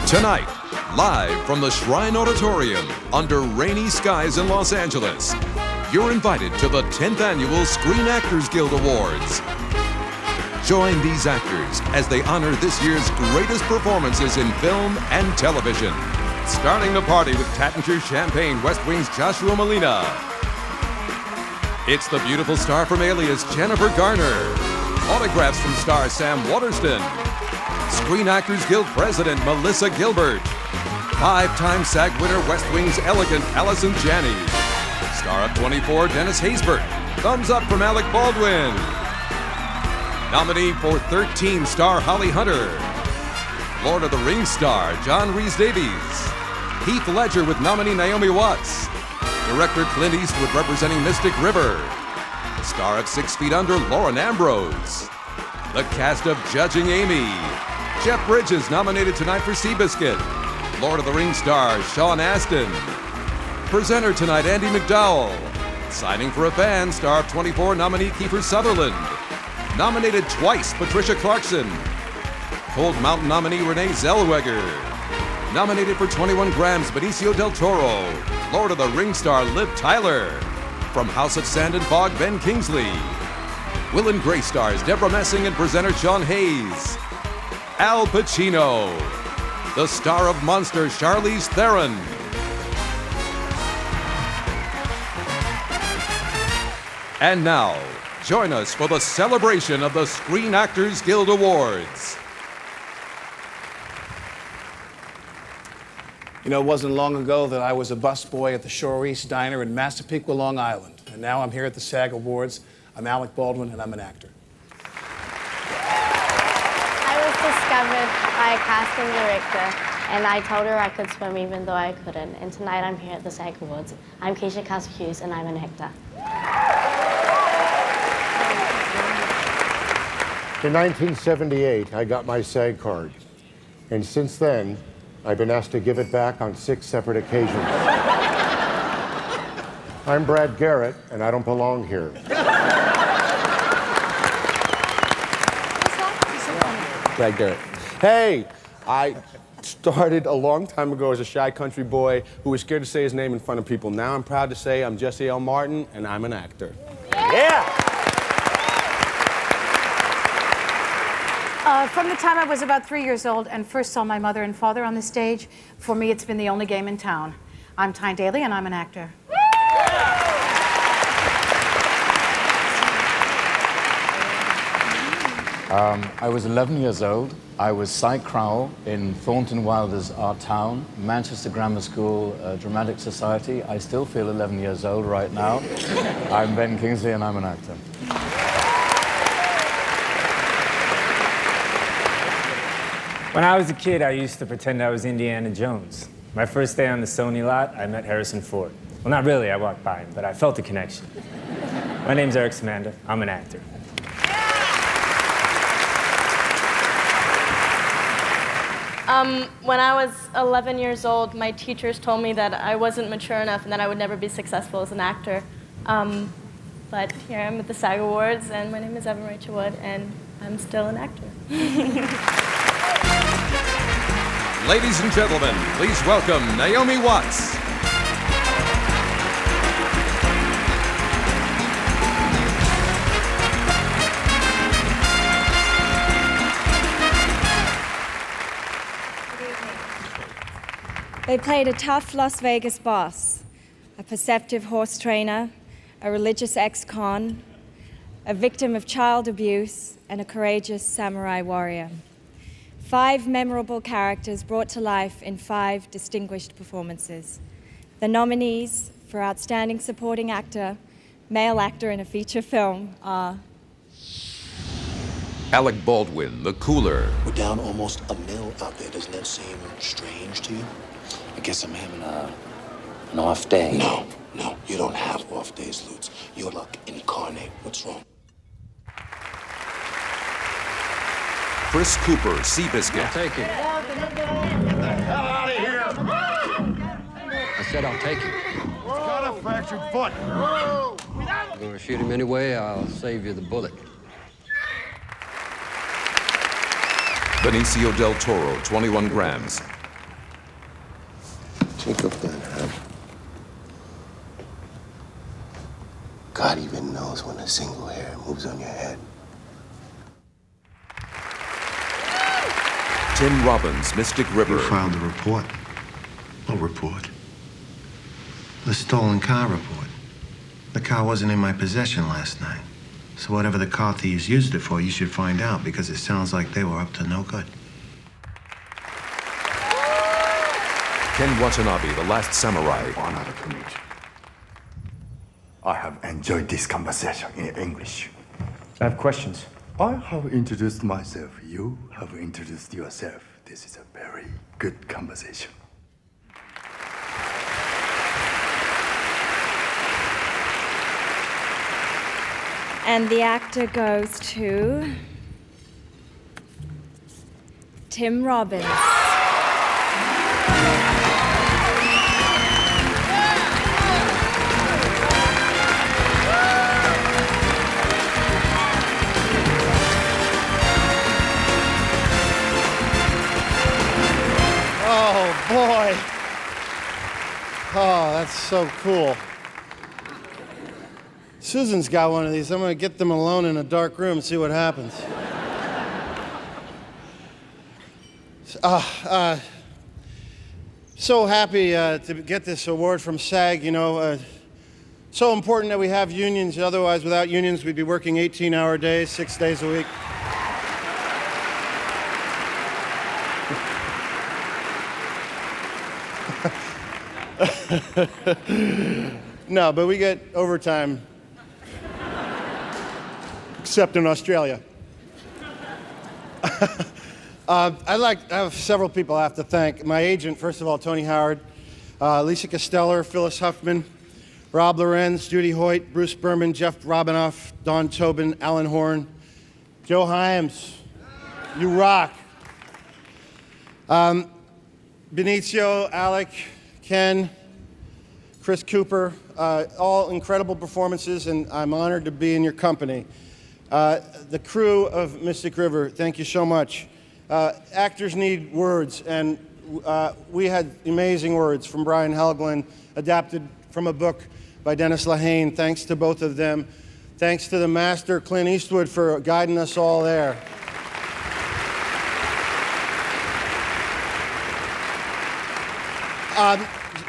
Tonight, live from the Shrine Auditorium under rainy skies in Los Angeles, you're invited to the 10th Annual Screen Actors Guild Awards. Join these actors as they honor this year's greatest performances in film and television. Starting the party with Tattinger Champagne West Wing's Joshua Molina. It's the beautiful star from Alias, Jennifer Garner. Autographs from star Sam Waterston. Screen Actors Guild President Melissa Gilbert. 5-time SAG winner West Wing's Elegant Allison Janney. Star of 24 Dennis Haysbert. Thumbs up from Alec Baldwin. Nominee for 13 star Holly Hunter. Lord of the Rings star John Rhys-Davies. Heath Ledger with nominee Naomi Watts. Director Clint Eastwood representing Mystic River. Star of 6 Feet Under Lauren Ambrose. The cast of Judging Amy. Jeff Bridges nominated tonight for Seabiscuit. Lord of the Rings star Sean Astin. Presenter tonight Andy McDowell. Signing for a Fan star of 24 nominee Kiefer Sutherland. Nominated twice Patricia Clarkson. Cold Mountain nominee Renee Zellweger. Nominated for 21 Grams Benicio del Toro. Lord of the Rings star Liv Tyler. From House of Sand and Fog Ben Kingsley. Will and Grace stars Deborah Messing and presenter Sean Hayes. Al Pacino. The star of Monster Charlize Theron. And now, join us for the celebration of the Screen Actors Guild Awards. You know, it wasn't long ago that I was a busboy at the Shore East Diner in Massapequa, Long Island. And now I'm here at the SAG Awards. I'm Alec Baldwin, and I'm an actor. I was discovered by a casting director, and I told her I could swim even though I couldn't. And tonight I'm here at the SAG Awards. I'm Keisha Casper-Hughes, and I'm an actor. In 1978, I got my SAG card. And since then, I've been asked to give it back on 6 separate occasions. I'm Brad Garrett, and I don't belong here. Brad Garrett. Hey, I started a long time ago as a shy country boy who was scared to say his name in front of people. Now I'm proud to say I'm Jesse L. Martin, and I'm an actor. Yeah! From the time I was about 3 years old and first saw my mother and father on the stage, for me it's been the only game in town. I'm Tyne Daly, and I'm an actor. I was 11 years old. I was Cy Crowell in Thornton Wilder's Our Town, Manchester Grammar School Dramatic Society. I still feel 11 years old right now. I'm Ben Kingsley, and I'm an actor. When I was a kid, I used to pretend I was Indiana Jones. My first day on the Sony lot, I met Harrison Ford. Well, not really, I walked by him, but I felt a connection. My name's Eric Samanda. I'm an actor. When I was 11 years old, my teachers told me that I wasn't mature enough and that I would never be successful as an actor. But here I am at the SAG Awards, and my name is Evan Rachel Wood, and I'm still an actor. Ladies and gentlemen, please welcome Naomi Watts. They played a tough Las Vegas boss, a perceptive horse trainer, a religious ex-con, a victim of child abuse, and a courageous samurai warrior. 5 memorable characters brought to life in 5 distinguished performances. The nominees for Outstanding Supporting Actor, Male Actor in a Feature Film are Alec Baldwin, the cooler. We're down almost $1 million out there. Doesn't that seem strange to you? I guess I'm having an off day. No, you don't have off days, Lutz. Your luck incarnate. What's wrong? Chris Cooper, Seabiscuit. I'll take it. Get the hell out of here! I said I'll take it. He's got a fractured foot. You're gonna shoot him anyway, I'll save you the bullet. Benicio del Toro, 21 Grams. shook that head. God even knows when a single hair moves on your head. Tim Robbins, Mystic River. You filed a report. What report? The stolen car report. The car wasn't in my possession last night. So whatever the car thieves used it for, you should find out, because it sounds like they were up to no good. Ken Watanabe, The Last Samurai. Honored to meet you. I have enjoyed this conversation in English. I have questions. I have introduced myself. You have introduced yourself. This is a very good conversation. And the actor goes to Tim Robbins. Oh, boy. Oh, that's so cool. Susan's got one of these. I'm going to get them alone in a dark room and see what happens. So happy to get this award from SAG. You know, so important that we have unions. Otherwise, without unions, we'd be working 18-hour days, 6 days a week. No, but we get overtime, except in Australia. I have several people I have to thank. My agent, first of all, Tony Howard, Lisa Costello, Phyllis Huffman, Rob Lorenz, Judy Hoyt, Bruce Berman, Jeff Robinoff, Don Tobin, Alan Horn, Joe Hyams. You rock. Benicio, Alec, Ken, Chris Cooper, all incredible performances, and I'm honored to be in your company. The crew of Mystic River, thank you so much. Actors need words, and we had amazing words from Brian Helgeland, adapted from a book by Dennis Lehane. Thanks to both of them. Thanks to the master, Clint Eastwood, for guiding us all there.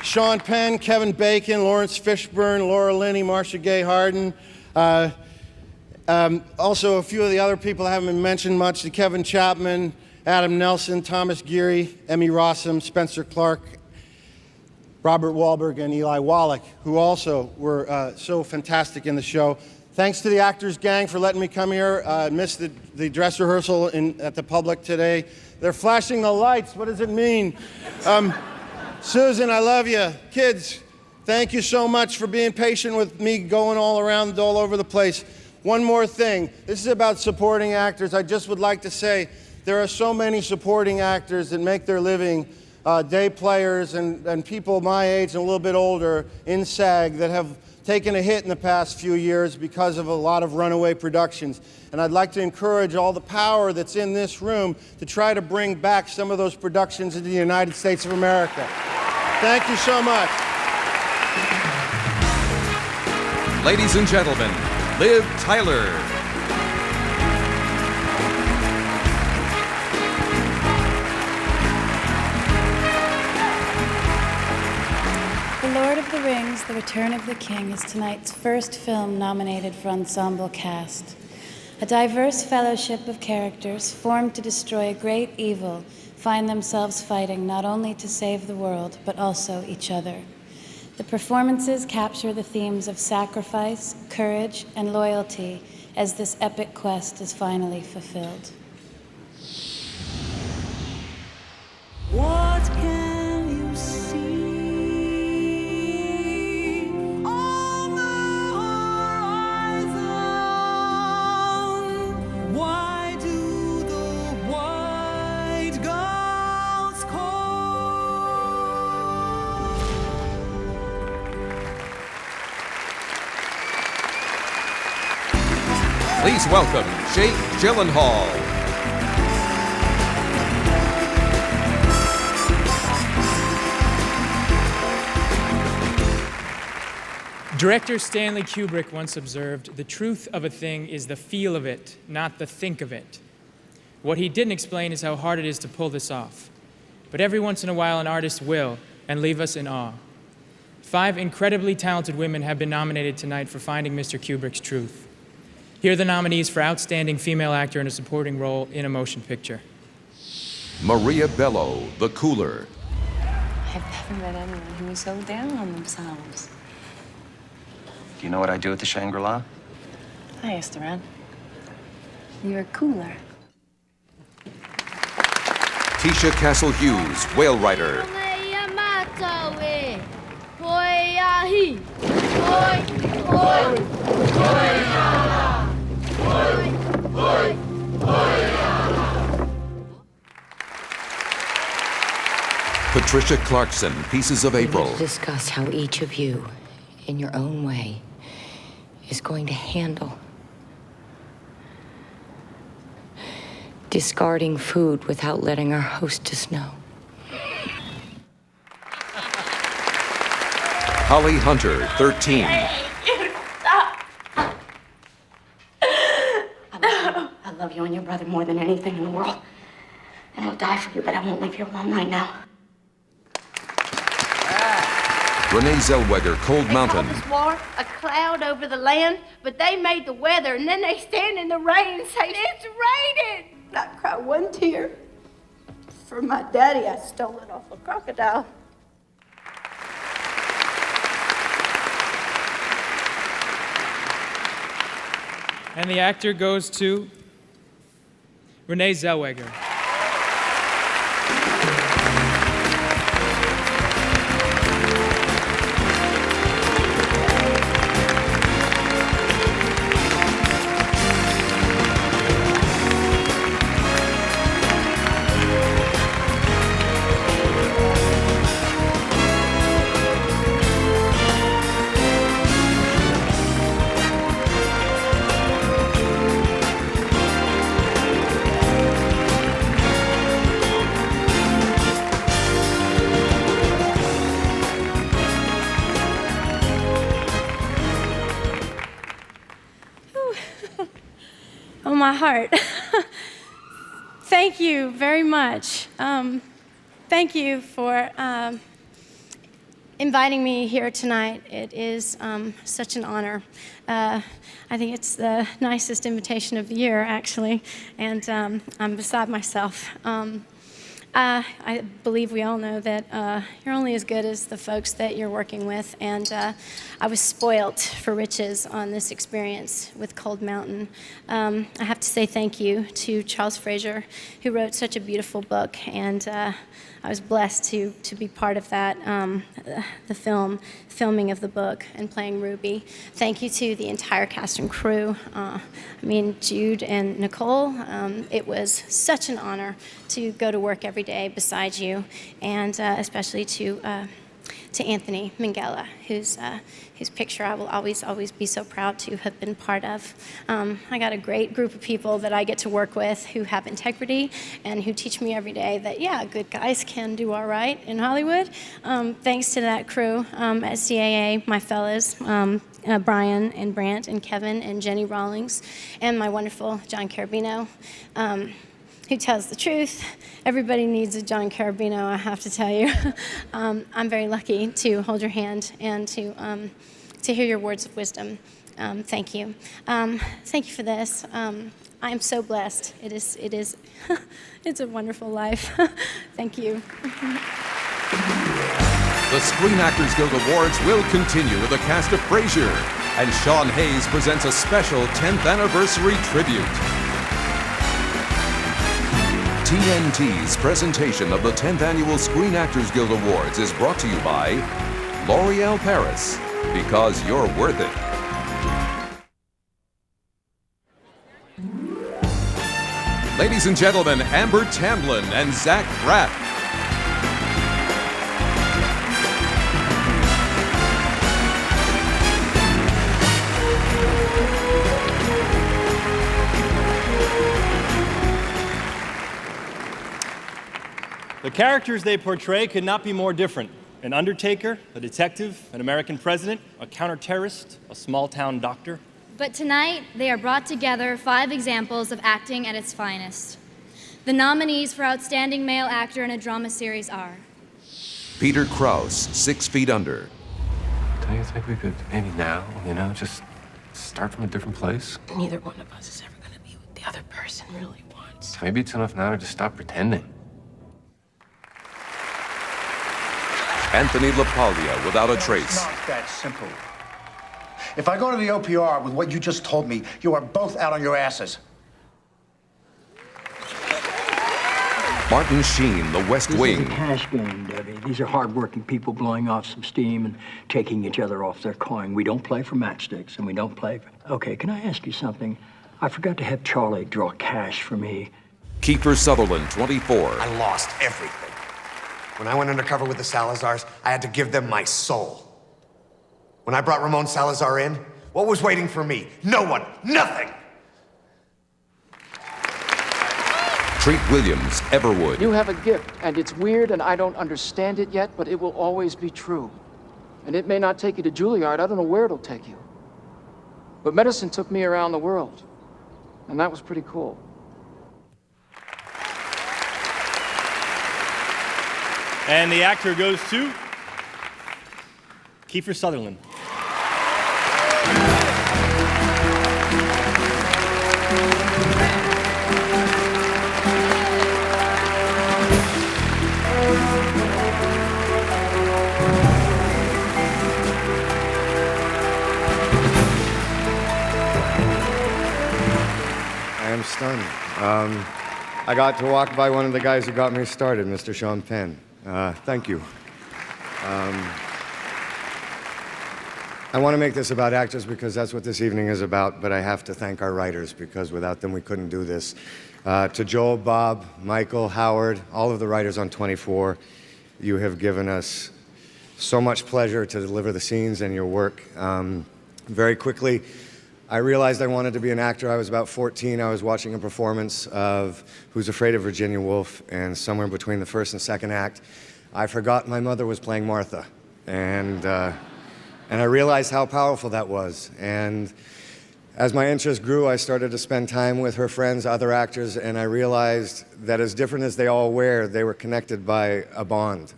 Sean Penn, Kevin Bacon, Lawrence Fishburne, Laura Linney, Marcia Gay Harden. Also, a few of the other people I haven't mentioned much, Kevin Chapman, Adam Nelson, Thomas Geary, Emmy Rossum, Spencer Clark, Robert Wahlberg, and Eli Wallach, who also were so fantastic in the show. Thanks to the Actors Gang for letting me come here. I missed the dress rehearsal at the Public today. They're flashing the lights. What does it mean? Susan, I love you. Kids, thank you so much for being patient with me going all around, all over the place. One more thing. This is about supporting actors. I just would like to say there are so many supporting actors that make their living, day players and people my age and a little bit older in SAG that have taken a hit in the past few years because of a lot of runaway productions. And I'd like to encourage all the power that's in this room to try to bring back some of those productions into the United States of America. Thank you so much. Ladies and gentlemen, Liv Tyler. The Lord of the Rings, The Return of the King is tonight's first film nominated for ensemble cast. A diverse fellowship of characters formed to destroy a great evil find themselves fighting not only to save the world, but also each other. The performances capture the themes of sacrifice, courage, and loyalty as this epic quest is finally fulfilled. What can you see on the horizon? Why do the white gulls call? Please welcome Jake Gyllenhaal. Director Stanley Kubrick once observed, "The truth of a thing is the feel of it, not the think of it." What he didn't explain is how hard it is to pull this off. But every once in a while, an artist will, and leave us in awe. 5 incredibly talented women have been nominated tonight for finding Mr. Kubrick's truth. Here are the nominees for Outstanding Female Actor in a Supporting Role in a Motion Picture. Maria Bello, The Cooler. I've never met anyone who was so down on themselves. Do you know what I do at the Shangri-La? I asked around. You're cooler. Tisha Castle Hughes, Whale Rider. Patricia Clarkson, Pieces of April. We need to discuss how each of you, in your own way, is going to handle discarding food without letting our hostess know. Holly Hunter, 13. I love you and your brother more than anything in the world. And I'll die for you, but I won't leave you alone right now. Renee Zellweger, Cold Mountain. This war a cloud over the land, but they made the weather, and then they stand in the rain and say, "It's raining." Not cry one tear. For my daddy, I stole it off a crocodile. And the actor goes to Renee Zellweger. Oh, my heart. Thank you very much. Thank you for inviting me here tonight. It is such an honor. I think it's the nicest invitation of the year, actually, and I'm beside myself. I believe we all know that you're only as good as the folks that you're working with, and I was spoiled for riches on this experience with Cold Mountain. I have to say thank you to Charles Fraser, who wrote such a beautiful book, and I was blessed to be part of that, the filming of the book and playing Ruby. Thank you to the entire cast and crew. I mean, Jude and Nicole, it was such an honor to go to work every day beside you, and especially to Anthony Minghella, whose picture I will always be so proud to have been part of. I got a great group of people that I get to work with who have integrity and who teach me every day that, yeah, good guys can do all right in Hollywood. Thanks to that crew at CAA, my fellas, Brian and Brant and Kevin and Jenny Rawlings, and my wonderful John Carabino, who tells the truth. Everybody needs a John Carabino, I have to tell you. I'm very lucky to hold your hand and to hear your words of wisdom. Thank you. Thank you for this. I am so blessed. It is, it's a wonderful life. Thank you. The Screen Actors Guild Awards will continue with the cast of Frasier, and Sean Hayes presents a special 10th anniversary tribute. TNT's presentation of the 10th Annual Screen Actors Guild Awards is brought to you by L'Oreal Paris, because you're worth it. Ladies and gentlemen, Amber Tamblyn and Zach Braff. The characters they portray could not be more different. An undertaker, a detective, an American president, a counter-terrorist, a small-town doctor. But tonight, they are brought together 5 examples of acting at its finest. The nominees for Outstanding Male Actor in a Drama Series are Peter Krause, 6 Feet Under. Don't you think we could maybe now, just start from a different place? Neither one of us is ever going to be what the other person really wants. Maybe it's enough now to just stop pretending. Anthony LaPaglia, Without a Trace. It's not that simple. If I go to the OPR with what you just told me, you are both out on your asses. Martin Sheen, The West Wing. This is a cash game, Debbie. These are hard-working people blowing off some steam and taking each other off their coin. We don't play for matchsticks, and we don't play for... Okay, can I ask you something? I forgot to have Charlie draw cash for me. Kiefer Sutherland, 24. I lost everything. When I went undercover with the Salazars, I had to give them my soul. When I brought Ramon Salazar in, what was waiting for me? No one. Nothing. Treat Williams, Everwood. You have a gift, and it's weird, and I don't understand it yet, but it will always be true. And it may not take you to Juilliard. I don't know where it'll take you. But medicine took me around the world, and that was pretty cool. And the actor goes to Kiefer Sutherland. I am stunned. I got to walk by one of the guys who got me started, Mr. Sean Penn. Thank you. I want to make this about actors because that's what this evening is about, but I have to thank our writers because without them we couldn't do this. To Joel, Bob, Michael, Howard, all of the writers on 24, you have given us so much pleasure to deliver the scenes and your work. Very quickly, I realized I wanted to be an actor. I was about 14. I was watching a performance of Who's Afraid of Virginia Woolf, and somewhere between the first and second act, I forgot my mother was playing Martha. And I realized how powerful that was. And as my interest grew, I started to spend time with her friends, other actors, and I realized that as different as they all were, they were connected by a bond.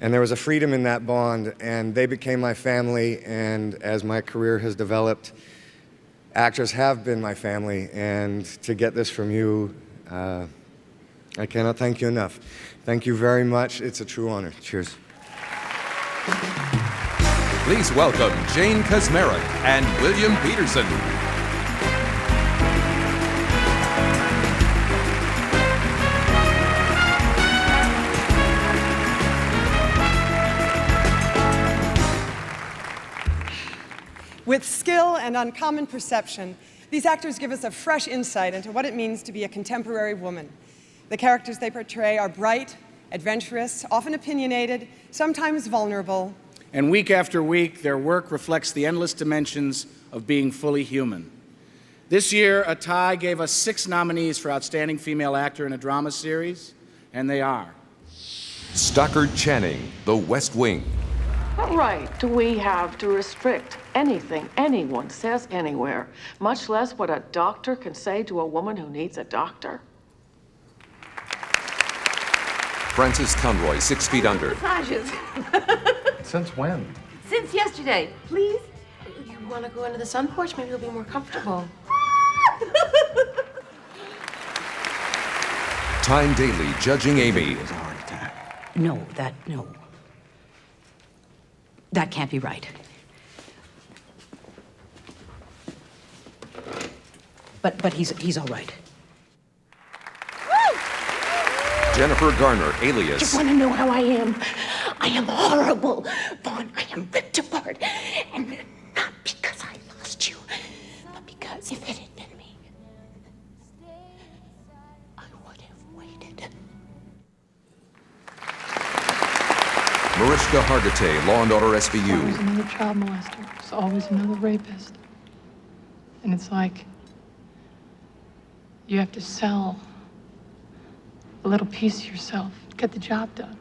And there was a freedom in that bond, and they became my family, and as my career has developed, actors have been my family, and to get this from you, I cannot thank you enough. Thank you very much. It's a true honor. Cheers. Please welcome Jane Kazmarek and William Peterson. With skill and uncommon perception, these actors give us a fresh insight into what it means to be a contemporary woman. The characters they portray are bright, adventurous, often opinionated, sometimes vulnerable. And week after week, their work reflects the endless dimensions of being fully human. This year, a tie gave us 6 nominees for Outstanding Female Actor in a Drama Series, and they are Stockard Channing, The West Wing. What right do we have to restrict anything anyone says anywhere, much less what a doctor can say to a woman who needs a doctor? Frances Conroy, 6 Feet Under. Massages. Since when? Since yesterday. Please? You want to go into the sun porch? Maybe you'll be more comfortable. Time Daly, Judging Amy. No. That can't be right. But he's all right. Jennifer Garner, Alias. You want to know how I am? I am horrible. Vaughn, I am ripped apart. And not because I lost you, but because if it had been me, I would have waited. Mariska Hargitay, Law & Order Always SVU. another child molester. There's always another rapist. And it's like you have to sell a little piece of yourself, get the job done.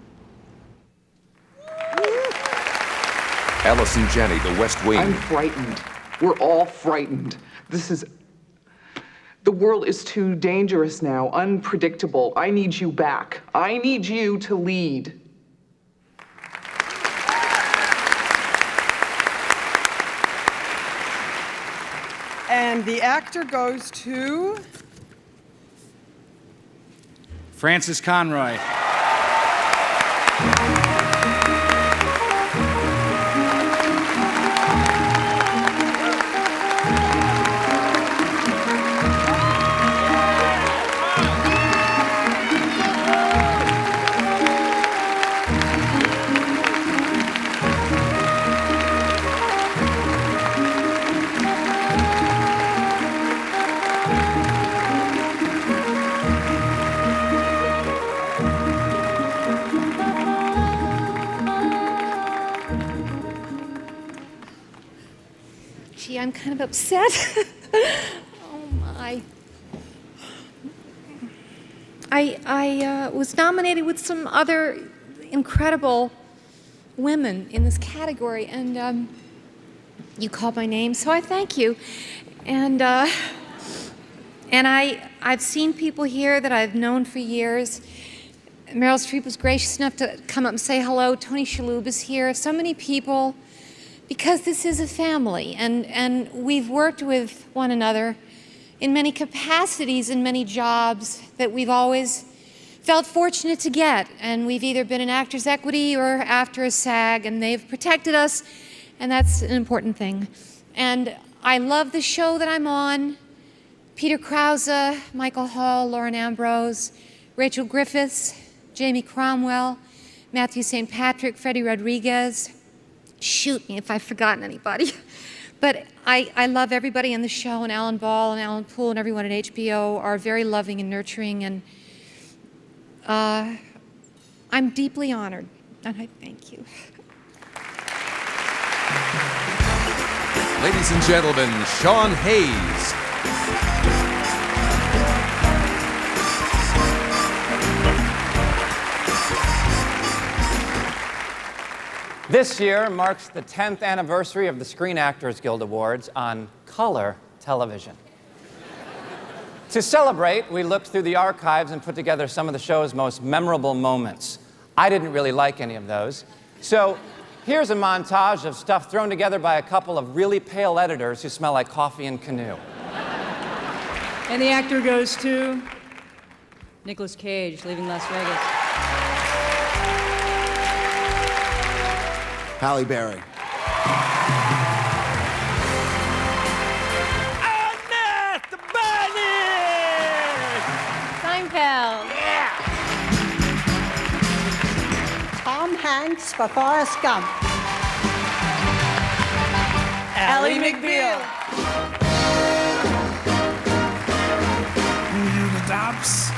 Alice and Janney, The West Wing. I'm frightened. We're all frightened. The world is too dangerous now, unpredictable. I need you back. I need you to lead. And the actor goes to... Francis Conroy. Gee, I'm kind of upset. Oh, my. I was nominated with some other incredible women in this category, and you called my name, so I thank you. And I've seen people here that I've known for years. Meryl Streep was gracious enough to come up and say hello. Tony Shalhoub is here. So many people, because this is a family, and we've worked with one another in many capacities and many jobs that we've always felt fortunate to get. And we've either been in Actors Equity or after a SAG, and they've protected us, and that's an important thing. And I love the show that I'm on. Peter Krause, Michael Hall, Lauren Ambrose, Rachel Griffiths, Jamie Cromwell, Matthew St. Patrick, Freddie Rodriguez. Shoot me if I've forgotten anybody. But I love everybody on the show, and Alan Ball and Alan Poole and everyone at HBO are very loving and nurturing, and I'm deeply honored, and I thank you. Ladies and gentlemen, Sean Hayes. This year marks the 10th anniversary of the Screen Actors Guild Awards on color television. To celebrate, we looked through the archives and put together some of the show's most memorable moments. I didn't really like any of those. So here's a montage of stuff thrown together by a couple of really pale editors who smell like coffee and canoe. And the actor goes to Nicolas Cage, leaving Las Vegas. Halle Berry. Seinfeld. Tom Hanks for Forrest Gump. Ally McBeal. You the tops,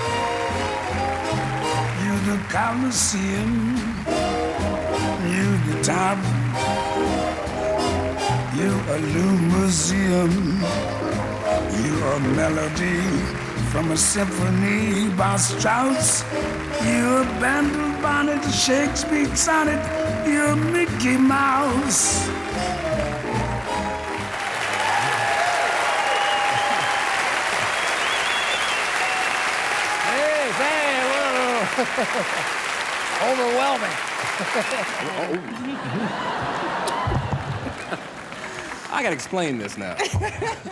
you the Coliseum, you the top, you a new museum, you a melody from a symphony by Strauss, you a Bandel bonnet, Shakespeare sonnet, you a Mickey Mouse. Overwhelming. I gotta explain this now.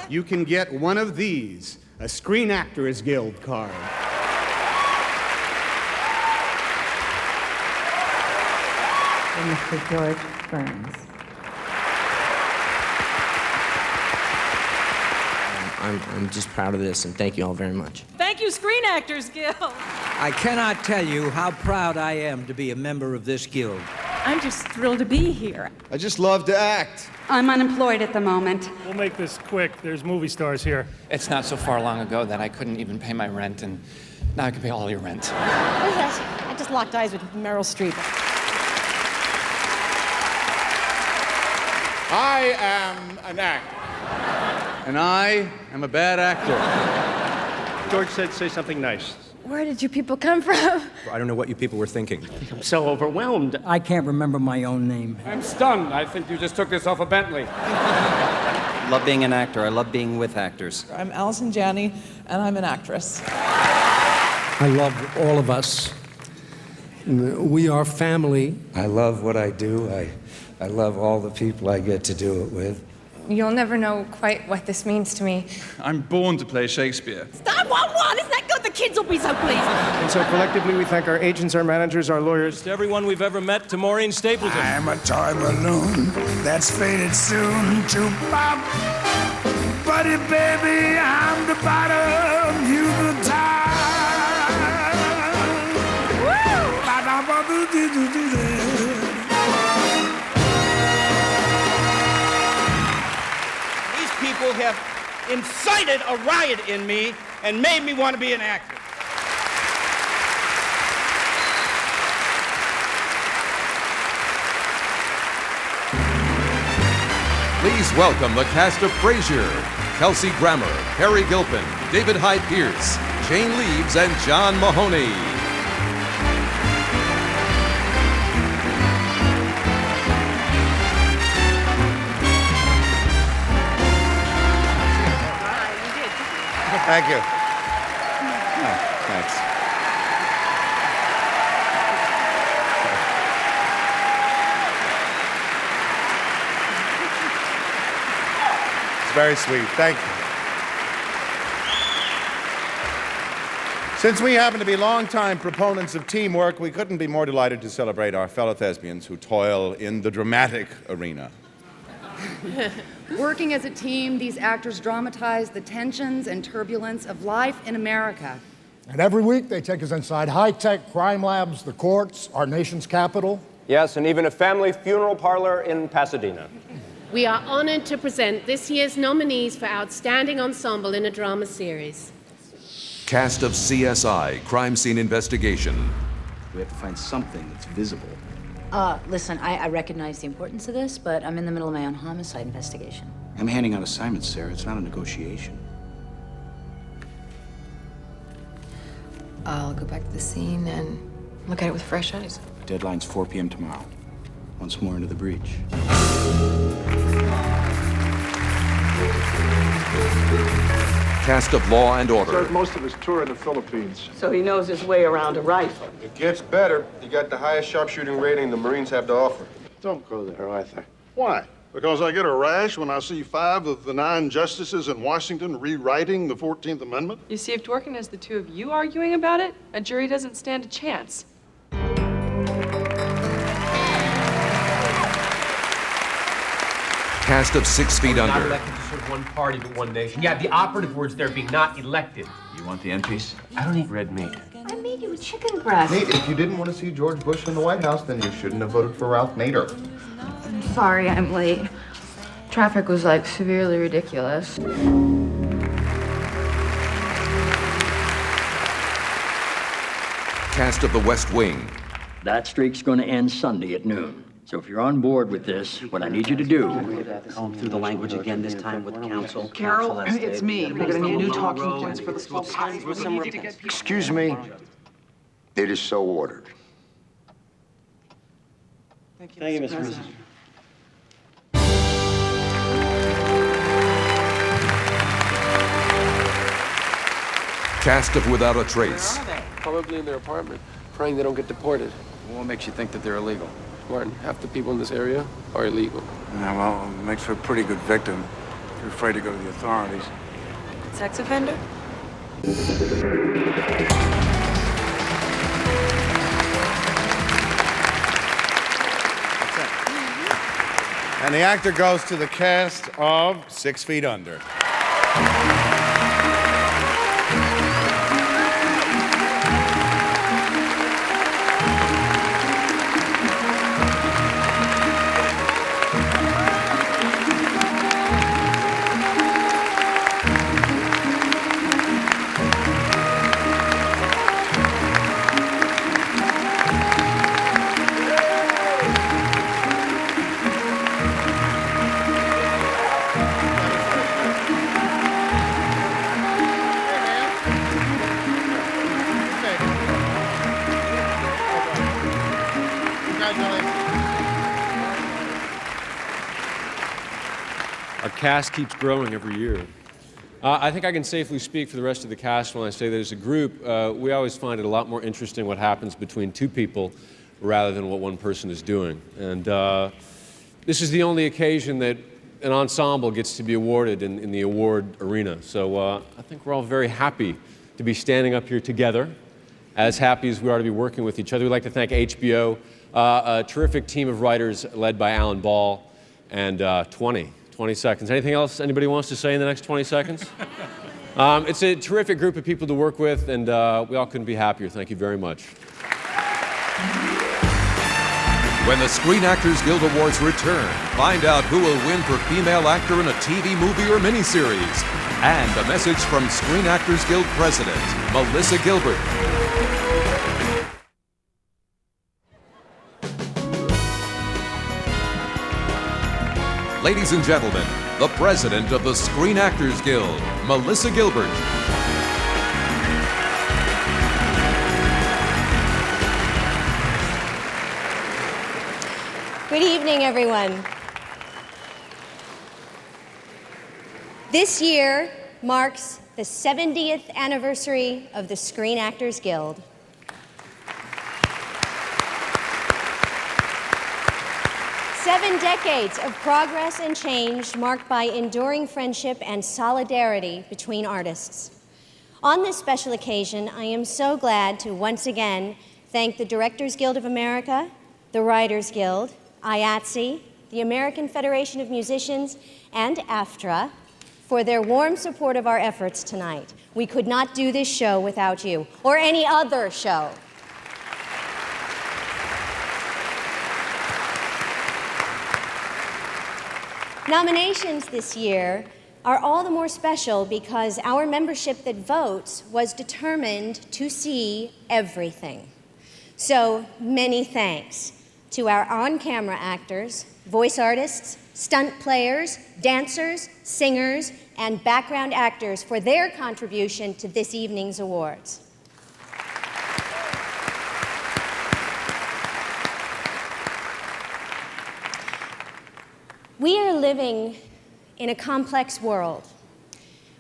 You can get one of these, a Screen Actors Guild card. And Mr. George Burns. I'm just proud of this, and thank you all very much. Thank you, Screen Actors Guild. I cannot tell you how proud I am to be a member of this guild. I'm just thrilled to be here. I just love to act. I'm unemployed at the moment. We'll make this quick. There's movie stars here. It's not so far long ago that I couldn't even pay my rent, and now I can pay all your rent. I just locked eyes with Meryl Streep. I am an actor. And I am a bad actor. George said say something nice. Where did you people come from? I don't know what you people were thinking. I'm so overwhelmed. I can't remember my own name. I'm stunned. I think you just took this off a Bentley. I love being an actor. I love being with actors. I'm Allison Janney, and I'm an actress. I love all of us. We are family. I love what I do. I love all the people I get to do it with. You'll never know quite what this means to me. I'm born to play Shakespeare. Stop, what? Isn't that good? The kids will be so pleased. And so collectively, we thank our agents, our managers, our lawyers. To everyone we've ever met, to Maureen Stapleton. I'm a toy balloon that's faded soon to pop. Buddy, baby, I'm the bottom, you the top. These people have incited a riot in me and made me want to be an actor. Please welcome the cast of Frasier: Kelsey Grammer, Harry Gilpin, David Hyde Pierce, Jane Leaves, and John Mahoney. Thank you. Oh, thanks. It's very sweet. Thank you. Since we happen to be longtime proponents of teamwork, we couldn't be more delighted to celebrate our fellow thespians who toil in the dramatic arena. Working as a team, these actors dramatize the tensions and turbulence of life in America. And every week they take us inside high-tech crime labs, the courts, our nation's capital. Yes, and even a family funeral parlor in Pasadena. We are honored to present this year's nominees for Outstanding Ensemble in a Drama Series. Cast of CSI: Crime Scene Investigation. We have to find something that's visible. Listen, I recognize the importance of this, but I'm in the middle of my own homicide investigation. I'm handing out assignments, Sarah. It's not a negotiation. I'll go back to the scene and look at it with fresh eyes. Deadline's 4 p.m. tomorrow. Once more into the breach. Cast of Law and Order. Served most of his tour in the Philippines. So he knows his way around a rifle. It gets better. You got the highest sharpshooting rating the Marines have to offer. Don't go there, Arthur. Why? Because I get a rash when I see 5 of the 9 justices in Washington rewriting the 14th Amendment? You see, if Dworkin has the two of you arguing about it, a jury doesn't stand a chance. Cast of 6 Feet Not Under. elected to serve one party but one nation. Yeah, the operative words there being not elected. You want the end piece? I don't eat red meat. I made you a chicken breast. Nate, if you didn't want to see George Bush in the White House, then you shouldn't have voted for Ralph Nader. I'm sorry I'm late. Traffic was like severely ridiculous. Cast of The West Wing. That streak's going to end Sunday at noon. So if you're on board with this, what I need you to do... Comb through the language again, this time with counsel. Carol, it's me. We're gonna need new talking points for the small parties. Excuse me. It is so ordered. Thank you, Mr. President. Cast of Without a Trace. Probably in their apartment, praying they don't get deported. What makes you think that they're illegal? Martin, half the people in this area are illegal. Yeah, well, it makes for a pretty good victim. You're afraid to go to the authorities. Sex offender? And the actor goes to the cast of 6 Feet Under. Our cast keeps growing every year. I think I can safely speak for the rest of the cast when I say that as a group, we always find it a lot more interesting what happens between two people rather than what one person is doing. And this is the only occasion that an ensemble gets to be awarded in the award arena. So I think we're all very happy to be standing up here together, as happy as we are to be working with each other. We'd like to thank HBO, a terrific team of writers led by Alan Ball, and 20 seconds. Anything else anybody wants to say in the next 20 seconds? It's a terrific group of people to work with, and we all couldn't be happier. Thank you very much. When the Screen Actors Guild Awards return, find out who will win for Female Actor in a TV, movie, or miniseries. And a message from Screen Actors Guild President, Melissa Gilbert. Ladies and gentlemen, the President of the Screen Actors Guild, Melissa Gilbert. Good evening, everyone. This year marks the 70th anniversary of the Screen Actors Guild. Seven decades of progress and change marked by enduring friendship and solidarity between artists. On this special occasion, I am so glad to once again thank the Directors Guild of America, the Writers Guild, IATSE, the American Federation of Musicians, and AFTRA for their warm support of our efforts tonight. We could not do this show without you, or any other show. Nominations this year are all the more special because our membership that votes was determined to see everything. So many thanks to our on-camera actors, voice artists, stunt players, dancers, singers, and background actors for their contribution to this evening's awards. We are living in a complex world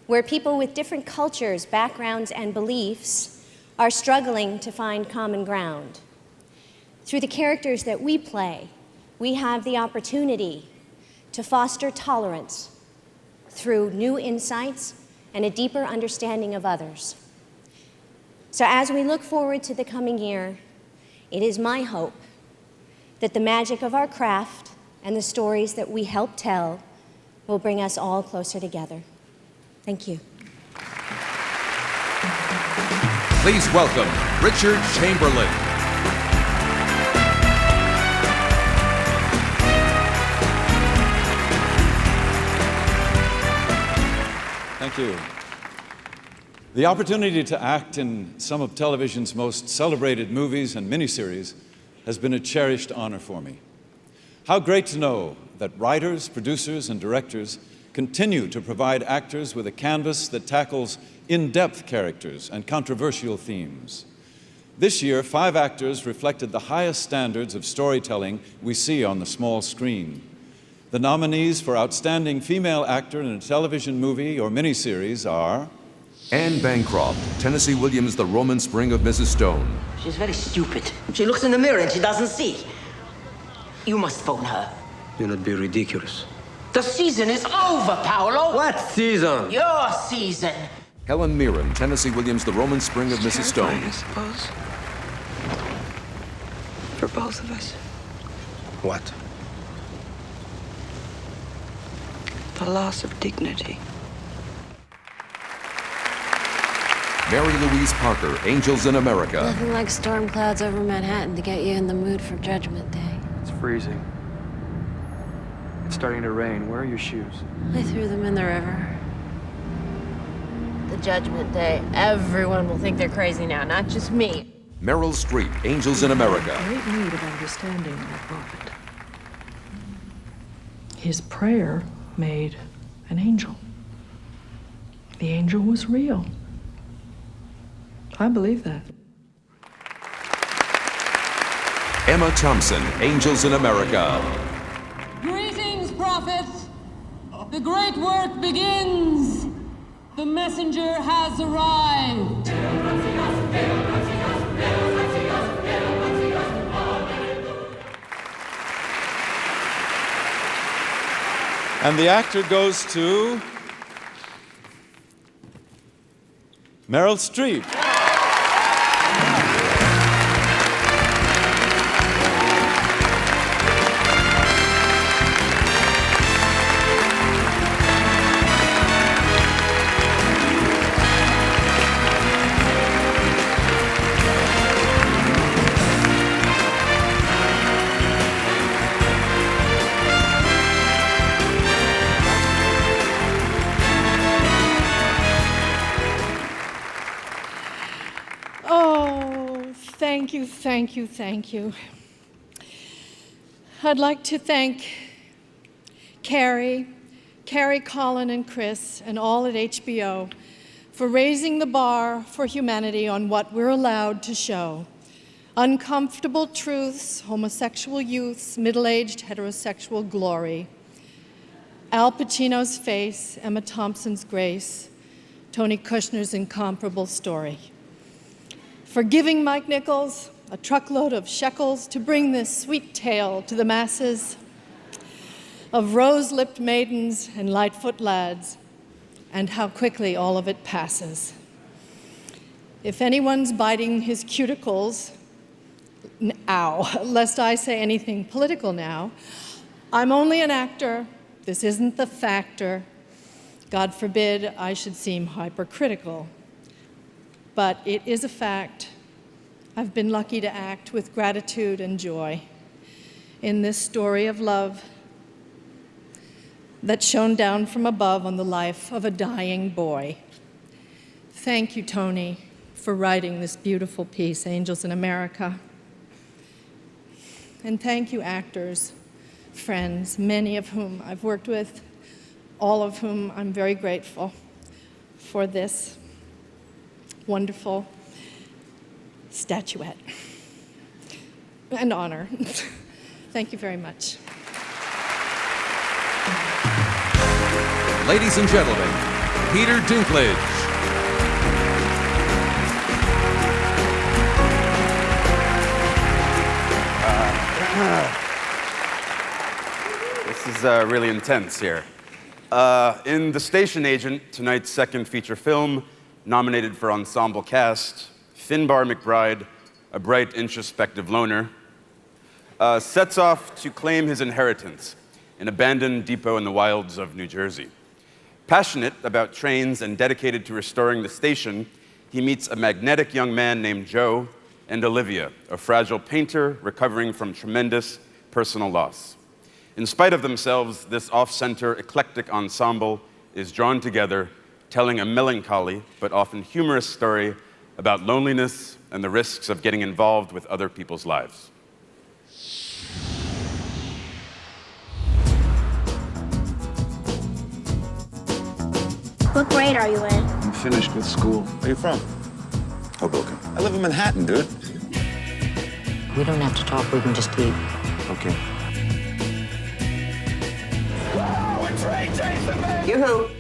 where people with different cultures, backgrounds, and beliefs are struggling to find common ground. Through the characters that we play, we have the opportunity to foster tolerance through new insights and a deeper understanding of others. So as we look forward to the coming year, it is my hope that the magic of our craft and the stories that we help tell will bring us all closer together. Thank you. Please welcome Richard Chamberlain. Thank you. The opportunity to act in some of television's most celebrated movies and miniseries has been a cherished honor for me. How great to know that writers, producers, and directors continue to provide actors with a canvas that tackles in-depth characters and controversial themes. This year, 5 actors reflected the highest standards of storytelling we see on the small screen. The nominees for Outstanding Female Actor in a Television Movie or Miniseries are Anne Bancroft, Tennessee Williams' The Roman Spring of Mrs. Stone. She's very stupid. She looks in the mirror and she doesn't see. You must phone her. You'll not be ridiculous. The season is over, Paolo. What season? Your season. Helen Mirren, Tennessee Williams' The Roman Spring of Mrs. Stone. I suppose. For both of us. What? The loss of dignity. Mary Louise Parker, Angels in America. Nothing like storm clouds over Manhattan to get you in the mood for Judgment Day. It's freezing. It's starting to rain. Where are your shoes? I threw them in the river. The Judgment Day. Everyone will think they're crazy now, not just me. Meryl Streep, Angels in America. Great need of understanding my prophet. His prayer made an angel. The angel was real. I believe that. Emma Thompson, Angels in America. Greetings, prophets. The great work begins. The messenger has arrived. And the actor goes to Meryl Streep. Thank you, thank you, thank you. I'd like to thank Carrie, Colin, and Chris, and all at HBO for raising the bar for humanity on what we're allowed to show. Uncomfortable truths, homosexual youths, middle-aged heterosexual glory. Al Pacino's face, Emma Thompson's grace, Tony Kushner's incomparable story. For giving Mike Nichols a truckload of shekels to bring this sweet tale to the masses of rose-lipped maidens and light-foot lads, and how quickly all of it passes. If anyone's biting his cuticles, ow, lest I say anything political now, I'm only an actor. This isn't the factor. God forbid I should seem hypercritical. But it is a fact. I've been lucky to act with gratitude and joy in this story of love that shone down from above on the life of a dying boy. Thank you, Tony, for writing this beautiful piece, Angels in America. And thank you, actors, friends, many of whom I've worked with, all of whom I'm very grateful for this wonderful statuette and honor. Thank you very much. Ladies and gentlemen, Peter Dinklage. This is really intense here. In The Station Agent, tonight's second feature film, nominated for Ensemble Cast, Finbar McBride, a bright, introspective loner, sets off to claim his inheritance, an abandoned depot in the wilds of New Jersey. Passionate about trains and dedicated to restoring the station, he meets a magnetic young man named Joe and Olivia, a fragile painter recovering from tremendous personal loss. In spite of themselves, this off-center, eclectic ensemble is drawn together, telling a melancholy but often humorous story about loneliness and the risks of getting involved with other people's lives. What grade are you in? I'm finished with school. Where are you from? Hoboken. I live in Manhattan, dude. We don't have to talk, we can just eat. Okay. Whoa, a train chasing me! Yoo-hoo!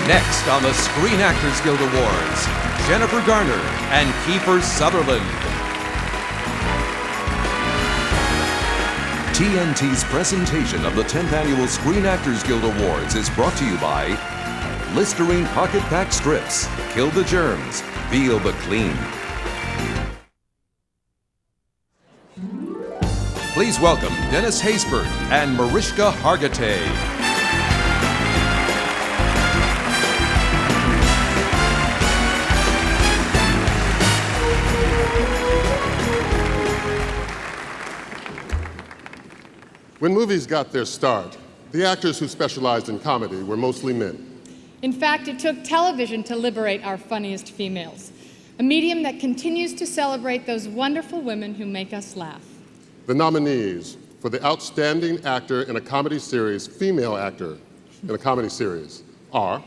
Next on the Screen Actors Guild Awards, Jennifer Garner and Kiefer Sutherland. TNT's presentation of the 10th Annual Screen Actors Guild Awards is brought to you by Listerine Pocket Pack Strips. Kill the germs, feel the clean. Please welcome Dennis Haysbert and Mariska Hargitay. When movies got their start, the actors who specialized in comedy were mostly men. In fact, it took television to liberate our funniest females, a medium that continues to celebrate those wonderful women who make us laugh. The nominees for the Outstanding Actor in a Comedy Series, Female Actor in a Comedy Series, are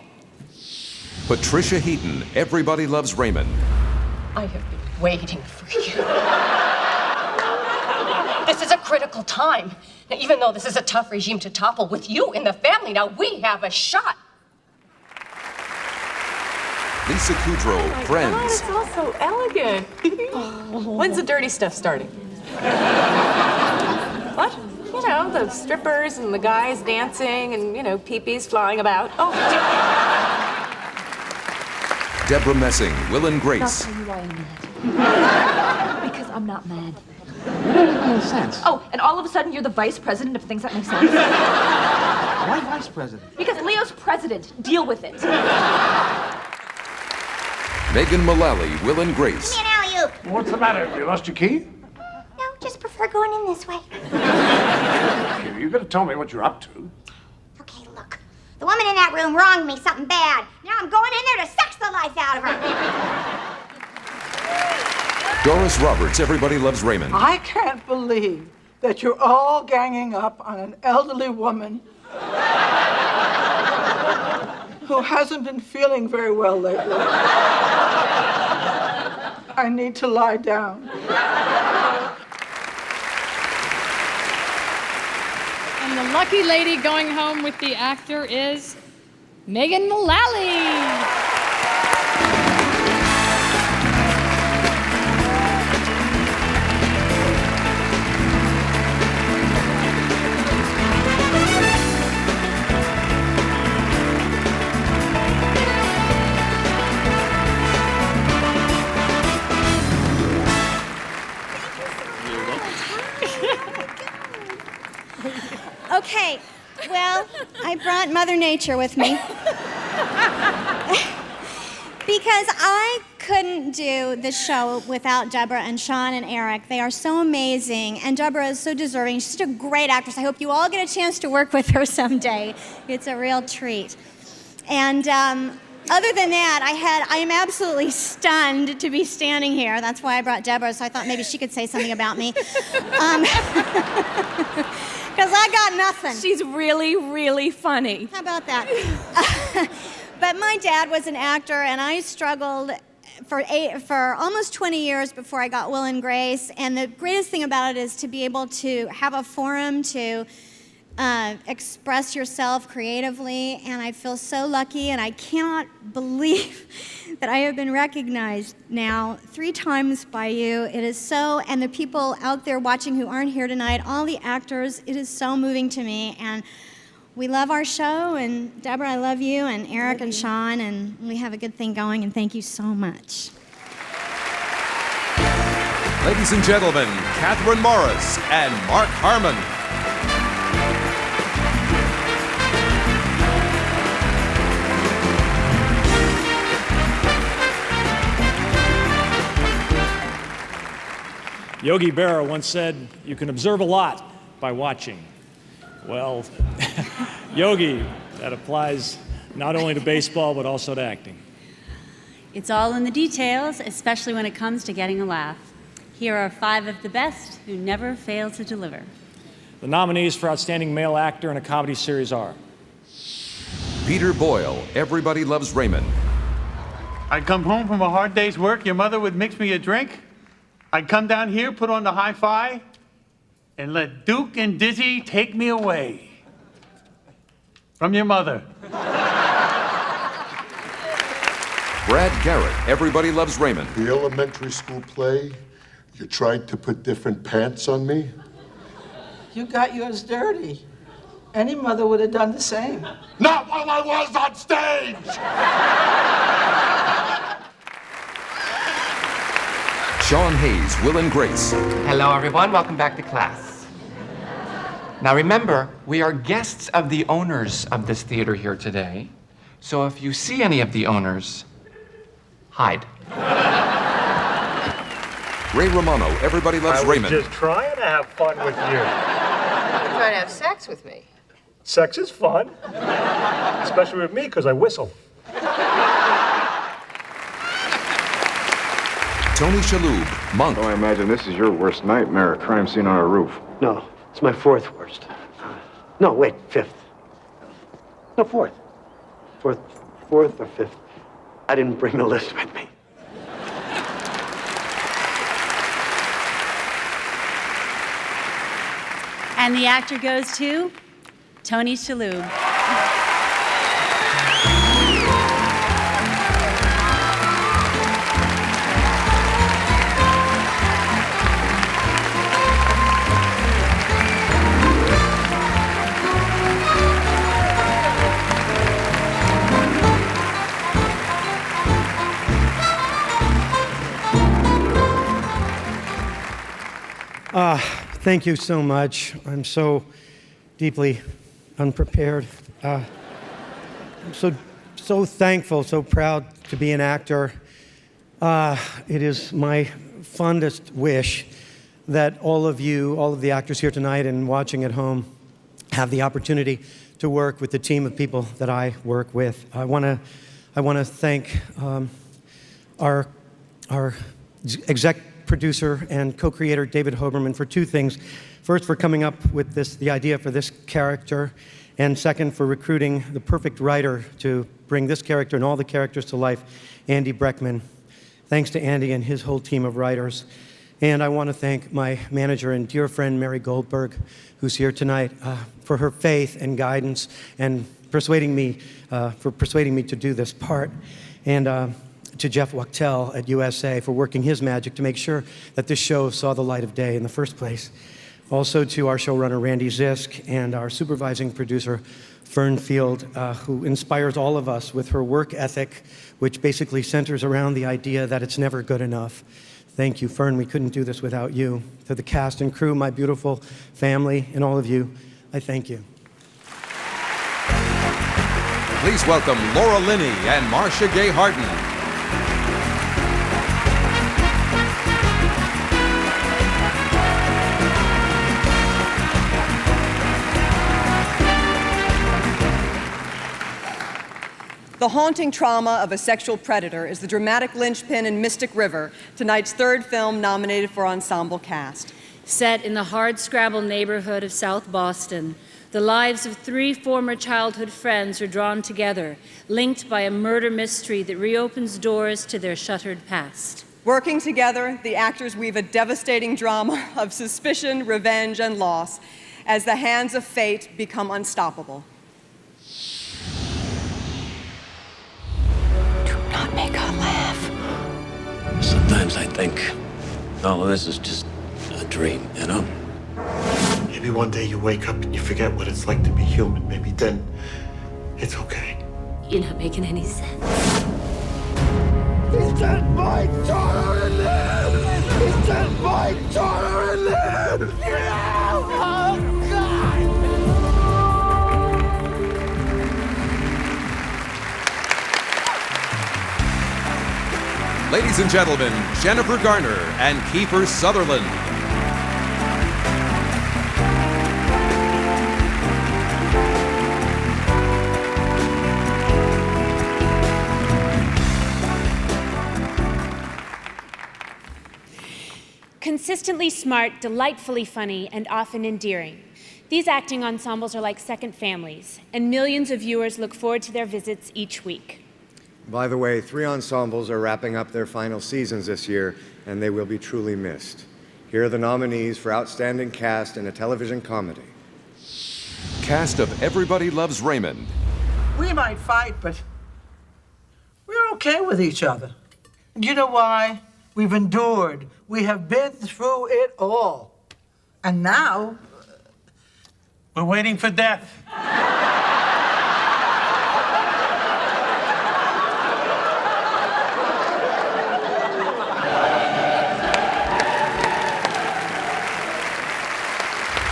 Patricia Heaton, Everybody Loves Raymond. I have been waiting for you. This is a critical time. Now, even though this is a tough regime to topple, with you in the family, now we have a shot. Lisa Kudrow, Friends. God, it's all so elegant. When's the dirty stuff starting? What? You know, the strippers and the guys dancing and, you know, peepees flying about. Oh, Deborah Messing, Will and Grace. I'll tell you why in a minute. Because I'm not mad. That doesn't make sense. Oh, and all of a sudden you're the vice president of things that make sense? Why vice president? Because Leo's president. Deal with it. Megan Mullally, Will and Grace. Give me an alley-oop. What's the matter? You lost your key? No, just prefer going in this way. You gotta tell me what you're up to. Okay, look. The woman in that room wronged me something bad. Now I'm going in there to sex the life out of her. Doris Roberts, Everybody Loves Raymond. I can't believe that you're all ganging up on an elderly woman who hasn't been feeling very well lately. I need to lie down. And the lucky lady going home with the actor is Megan Mullally. Okay, well, I brought Mother Nature with me. Because I couldn't do the show without Deborah and Sean and Eric. They are so amazing, and Deborah is so deserving. She's such a great actress. I hope you all get a chance to work with her someday. It's a real treat. And other than that, I am absolutely stunned to be standing here. That's why I brought Deborah, so I thought maybe she could say something about me. Because I got nothing. she's really, really funny. How about that? But my dad was an actor, and I struggled for almost 20 years before I got Will and Grace. And the greatest thing about it is to be able to have a forum to express yourself creatively. And I feel so lucky, and I cannot believe that I have been recognized now 3 times by you. It is so, and the people out there watching who aren't here tonight, all the actors, it is so moving to me. And we love our show, and Deborah, I love you, and Eric and Sean, and we have a good thing going, and thank you so much. Ladies and gentlemen, Catherine Morris and Mark Harmon. Yogi Berra once said, "You can observe a lot by watching." Well, Yogi, that applies not only to baseball, but also to acting. It's all in the details, especially when it comes to getting a laugh. Here are 5 of the best who never fail to deliver. The nominees for Outstanding Male Actor in a Comedy Series are Peter Boyle, Everybody Loves Raymond. I'd come home from a hard day's work, your mother would mix me a drink. I'd come down here, put on the hi-fi, and let Duke and Dizzy take me away. From your mother. Brad Garrett, Everybody Loves Raymond. The elementary school play, you tried to put different pants on me? You got yours dirty. Any mother would have done the same. Not while I was on stage! Sean Hayes, Will and Grace. Hello, everyone. Welcome back to class. Now, remember, we are guests of the owners of this theater here today. So if you see any of the owners, hide. Ray Romano, Everybody Loves Raymond. I was just trying to have fun with you. You're trying to have sex with me. Sex is fun, especially with me, because I whistle. Tony Shalhoub, Monk. So I imagine this is your worst nightmare, a crime scene on a roof. No, it's my 4th worst. No, wait, 5th. No, 4th. 4th or 5th. I didn't bring the list with me. And the actor goes to Tony Shalhoub. Thank you so much. I'm so deeply unprepared. I'm so thankful, so proud to be an actor. It is my fondest wish that all of you, all of the actors here tonight and watching at home, have the opportunity to work with the team of people that I work with. I want to thank our exec producer and co-creator David Hoberman for two things. First, for coming up with the idea for this character, and second, for recruiting the perfect writer to bring this character and all the characters to life, Andy Breckman. Thanks to Andy and his whole team of writers. And I want to thank my manager and dear friend, Mary Goldberg, who's here tonight, for her faith and guidance and persuading me to do this part. And to Jeff Wachtel at USA for working his magic to make sure that this show saw the light of day in the first place. Also to our showrunner, Randy Zisk, and our supervising producer, Fern Field, who inspires all of us with her work ethic, which basically centers around the idea that it's never good enough. Thank you, Fern. We couldn't do this without you. To the cast and crew, my beautiful family, and all of you, I thank you. Please welcome Laura Linney and Marcia Gay Harden. The haunting trauma of a sexual predator is the dramatic linchpin in Mystic River, tonight's third film nominated for Ensemble Cast. Set in the hardscrabble neighborhood of South Boston, the lives of three former childhood friends are drawn together, linked by a murder mystery that reopens doors to their shuttered past. Working together, the actors weave a devastating drama of suspicion, revenge, and loss as the hands of fate become unstoppable. Not make her laugh. Sometimes I think all of this is just a dream, you know? Maybe one day you wake up and you forget what it's like to be human. Maybe then it's okay. You're not making any sense. He said my daughter in there! He said my daughter in there! Oh, God! Ladies and gentlemen, Jennifer Garner and Kiefer Sutherland. Consistently smart, delightfully funny, and often endearing. These acting ensembles are like second families, and millions of viewers look forward to their visits each week. By the way, 3 ensembles are wrapping up their final seasons this year, and they will be truly missed. Here are the nominees for Outstanding Cast in a Television Comedy. Cast of Everybody Loves Raymond. We might fight, but we're okay with each other. And you know why? We've endured. We have been through it all. And now, we're waiting for death.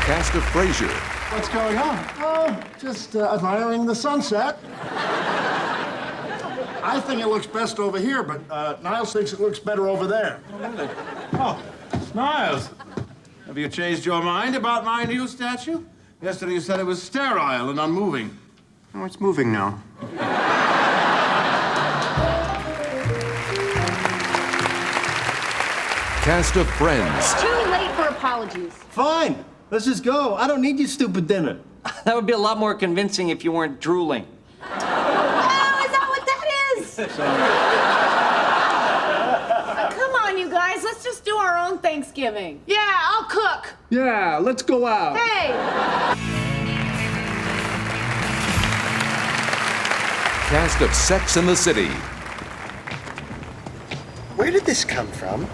Cast of Frasier. What's going on? Oh, just admiring the sunset. I think it looks best over here, but Niles thinks it looks better over there. Oh, really? Oh, Niles, have you changed your mind about my new statue? Yesterday you said it was sterile and unmoving. Oh, it's moving now. Cast of Friends. It's too late for apologies. Fine. Let's just go. I don't need your stupid dinner. That would be a lot more convincing if you weren't drooling. Oh, is that what that is? this. Come on, you guys. Let's just do our own Thanksgiving. Yeah, I'll cook. Yeah, let's go out. Hey! Cast of Sex and the City. Where did this come from?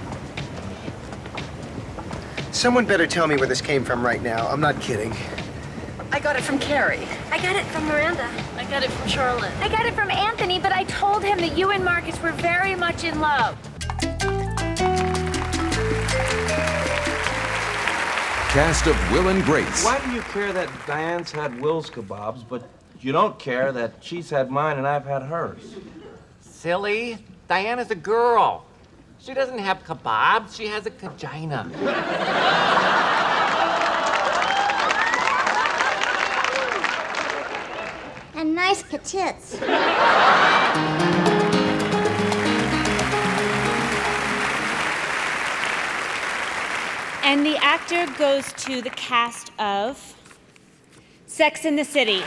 Someone better tell me where this came from right now. I'm not kidding. I got it from Carrie. I got it from Miranda. I got it from Charlotte. I got it from Anthony, but I told him that you and Marcus were very much in love. Cast of Will and Grace. Why do you care that Diane's had Will's kebabs, but you don't care that she's had mine and I've had hers? Silly. Diane is a girl. She doesn't have kebabs. She has a vagina. And nice petits. And the actor goes to the cast of Sex and the City.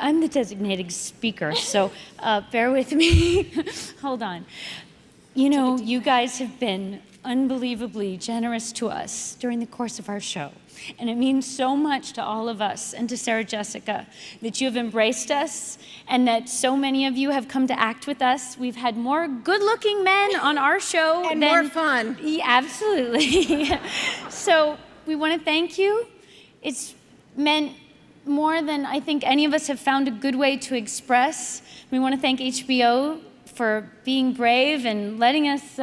I'm the designated speaker, so bear with me. Hold on. You know, you guys have been unbelievably generous to us during the course of our show. And it means so much to all of us and to Sarah Jessica that you have embraced us and that so many of you have come to act with us. We've had more good-looking men on our show. And more fun. Yeah, absolutely. So we want to thank you. It's meant more than I think any of us have found a good way to express. We want to thank HBO for being brave and letting us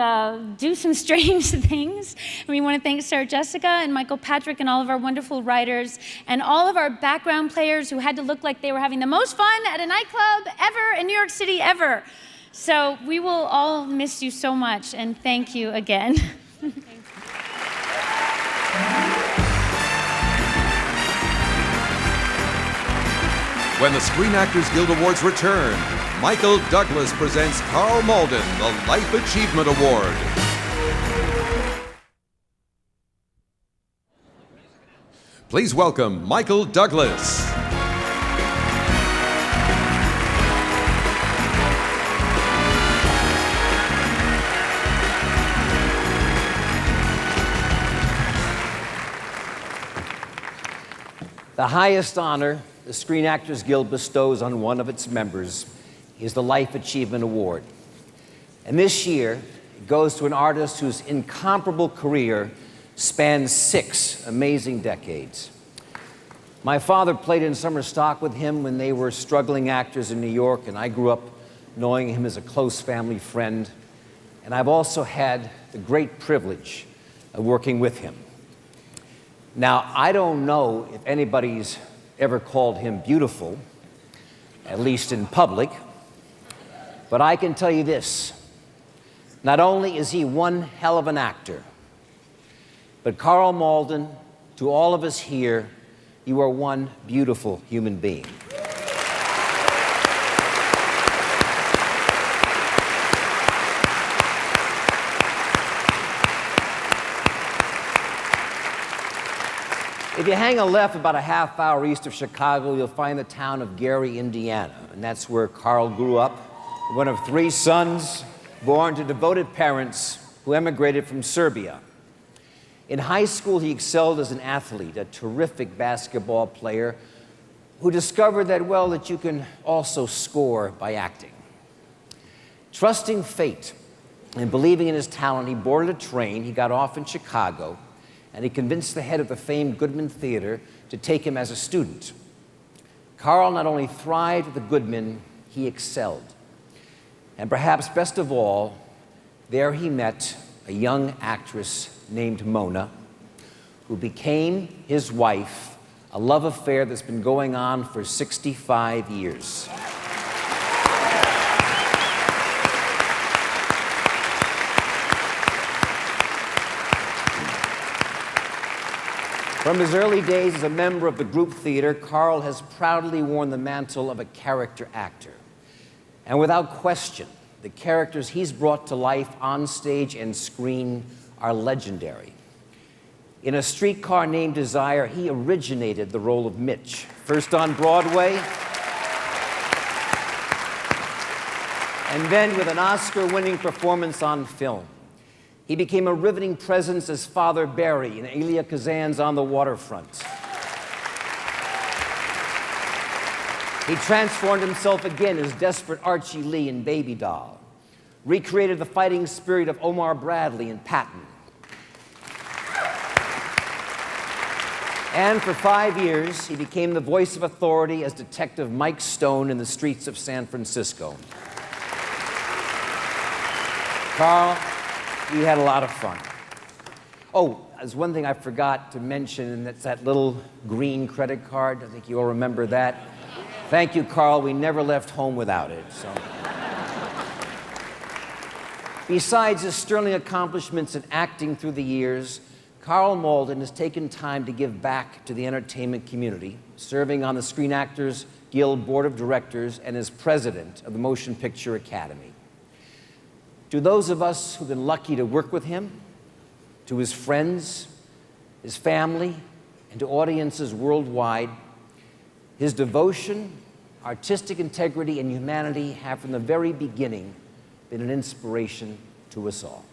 do some strange things. And we want to thank Sarah Jessica and Michael Patrick and all of our wonderful writers and all of our background players who had to look like they were having the most fun at a nightclub ever in New York City ever. So we will all miss you so much, and thank you again. When the Screen Actors Guild Awards return, Michael Douglas presents Carl Malden the Life Achievement Award. Please welcome Michael Douglas. The highest honor the Screen Actors Guild bestows on one of its members is the Life Achievement Award. And this year, it goes to an artist whose incomparable career spans 6 amazing decades. My father played in summer stock with him when they were struggling actors in New York, and I grew up knowing him as a close family friend. And I've also had the great privilege of working with him. Now, I don't know if anybody's ever called him beautiful, at least in public, but I can tell you this. Not only is he one hell of an actor, but Carl Malden, to all of us here, you are one beautiful human being. If you hang a left about a half hour east of Chicago, you'll find the town of Gary, Indiana, and that's where Carl grew up, one of 3 sons born to devoted parents who emigrated from Serbia. In high school, he excelled as an athlete, a terrific basketball player who discovered that, well, that you can also score by acting. Trusting fate and believing in his talent, he boarded a train, he got off in Chicago, and he convinced the head of the famed Goodman Theater to take him as a student. Carl not only thrived at the Goodman, he excelled. And perhaps best of all, there he met a young actress named Mona, who became his wife, a love affair that's been going on for 65 years. From his early days as a member of the group theater, Carl has proudly worn the mantle of a character actor. And without question, the characters he's brought to life on stage and screen are legendary. In A Streetcar Named Desire, he originated the role of Mitch, first on Broadway, and then with an Oscar-winning performance on film. He became a riveting presence as Father Barry in Elia Kazan's On the Waterfront. He transformed himself again as desperate Archie Lee in Baby Doll, recreated the fighting spirit of Omar Bradley in Patton. And for 5 years, he became the voice of authority as Detective Mike Stone in the streets of San Francisco. Carl, we had a lot of fun. Oh, there's one thing I forgot to mention, and that's that little green credit card. I think you all remember that. Thank you, Carl. We never left home without it. So. Besides his sterling accomplishments in acting through the years, Carl Malden has taken time to give back to the entertainment community, serving on the Screen Actors Guild Board of Directors and as president of the Motion Picture Academy. To those of us who've been lucky to work with him, to his friends, his family, and to audiences worldwide, his devotion, artistic integrity, and humanity have from the very beginning been an inspiration to us all.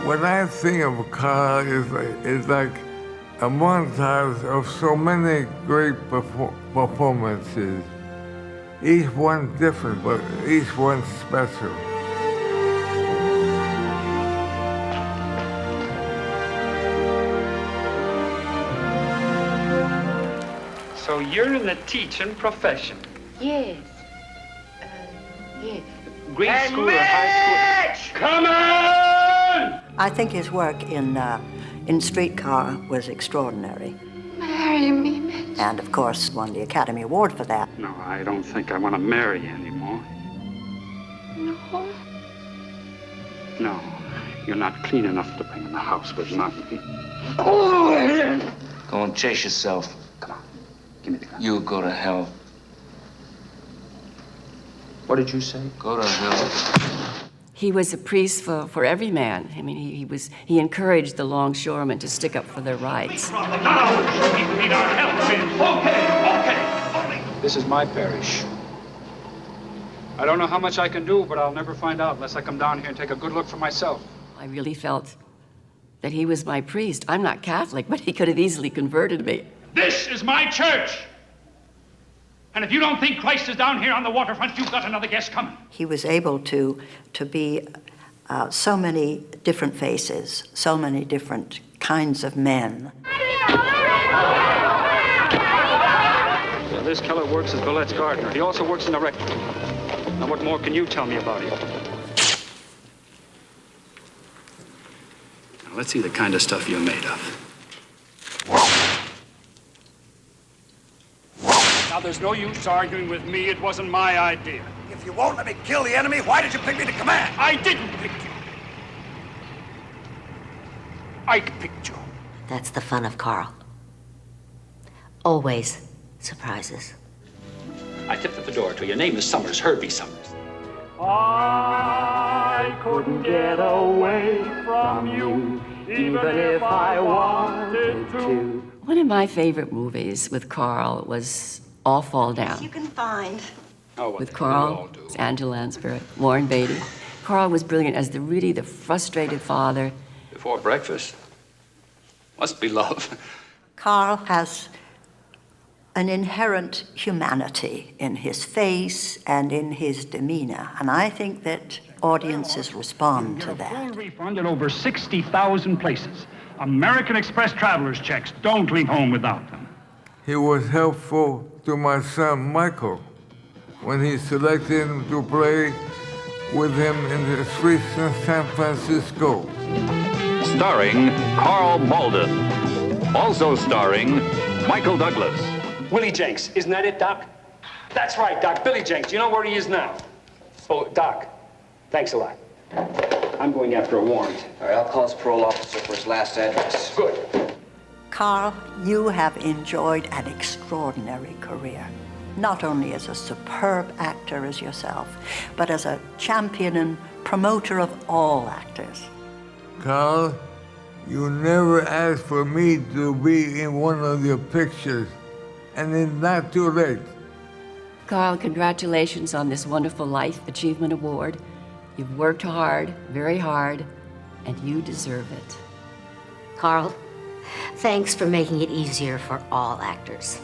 What I think of Carl is like a montage of so many great performances. Each one different, but each one special. So you're in the teaching profession? Yes. Yes. Grade school or high school? Come on! I think his work in Streetcar was extraordinary. Marry me, Mitch. And of course, won the Academy Award for that. No, I don't think I want to marry you anymore. No. No, you're not clean enough to bring in the house with nothing. Oh! Go and chase yourself. Come on, give me the gun. You go to hell. What did you say? Go to hell. He was a priest for every man. I mean, he encouraged the longshoremen to stick up for their rights. We need our help. Okay. This is my parish. I don't know how much I can do, but I'll never find out unless I come down here and take a good look for myself. I really felt that he was my priest. I'm not Catholic, but he could have easily converted me. This is my church. And if you don't think Christ is down here on the waterfront, you've got another guest coming. He was able to be so many different faces, so many different kinds of men. Well, this Keller works as Billet's gardener. He also works in the rectory. Now, what more can you tell me about him? Now, let's see the kind of stuff you're made of. Now, there's no use arguing with me. It wasn't my idea. If you won't let me kill the enemy, why did you pick me to command? I didn't pick you. Ike picked you. That's the fun of Carl. Always surprises. I tipped at the door to your name is Summers, Herbie Summers. I couldn't get away from you, even if I wanted to. One of my favorite movies with Carl was All Fall Down. You can find. With Carl, Angela Lansbury, Warren Beatty. Carl was brilliant as the frustrated father. Before breakfast. Must be love. Carl has an inherent humanity in his face and in his demeanor, and I think that audiences respond to that. Full refund in over 60,000 places. American Express traveler's checks. Don't leave home without them. He was helpful to my son, Michael, when he selected him to play with him in the streets of San Francisco. starring Carl Malden. Also starring Michael Douglas. Willie Jenks, isn't that it, Doc? That's right, Doc. Billy Jenks. You know where he is now? Oh, Doc, thanks a lot. I'm going after a warrant. All right, I'll call his parole officer for his last address. Good. Carl, you have enjoyed an extraordinary career, not only as a superb actor as yourself, but as a champion and promoter of all actors. Carl, you never asked for me to be in one of your pictures, and it's not too late. Carl, congratulations on this wonderful Life Achievement Award. You've worked hard, very hard, and you deserve it. Carl, thanks for making it easier for all actors.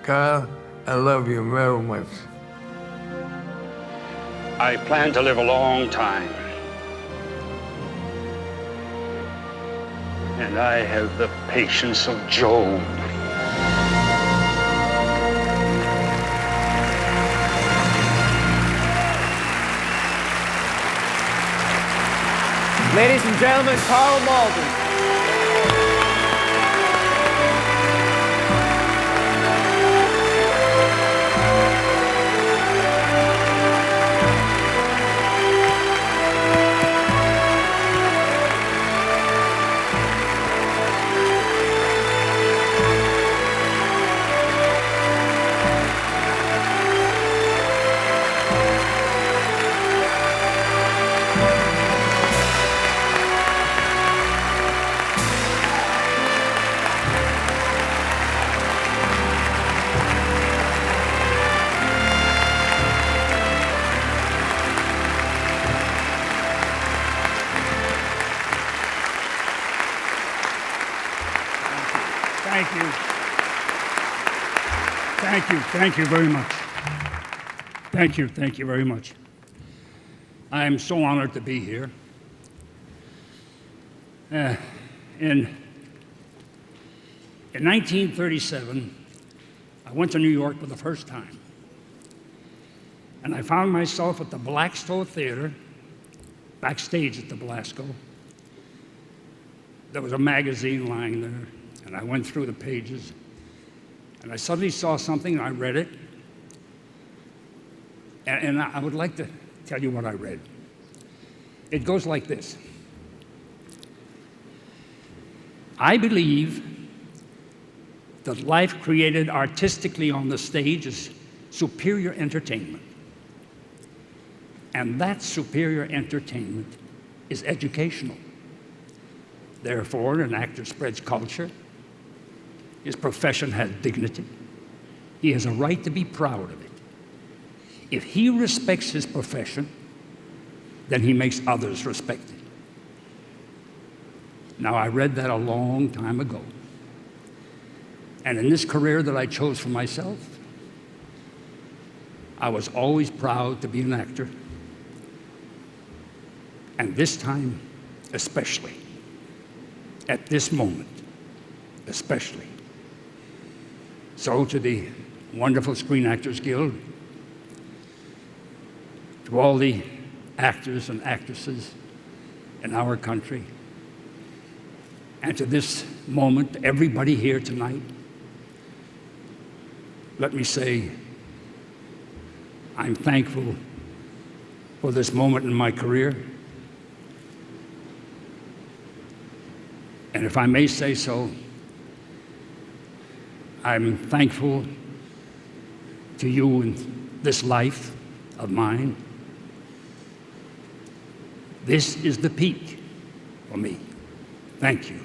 Carl, I love you very much. I plan to live a long time. And I have the patience of Job. Ladies and gentlemen, Carl Malden. Thank you very much. Thank you very much. I am so honored to be here. In 1937, I went to New York for the first time. And I found myself at the Blackstow Theater, backstage at the Belasco. There was a magazine lying there, and I went through the pages. And I suddenly saw something, and I read it. And I would like to tell you what I read. It goes like this. I believe that life created artistically on the stage is superior entertainment. And that superior entertainment is educational. Therefore, an actor spreads culture. His profession has dignity. He has a right to be proud of it. If he respects his profession, then he makes others respect it. Now, I read that a long time ago. And in this career that I chose for myself, I was always proud to be an actor. And this time, especially, at this moment, especially. So to the wonderful Screen Actors Guild, to all the actors and actresses in our country, and to this moment, everybody here tonight, let me say, I'm thankful for this moment in my career. And if I may say so, I'm thankful to you in this life of mine. This is the peak for me. Thank you.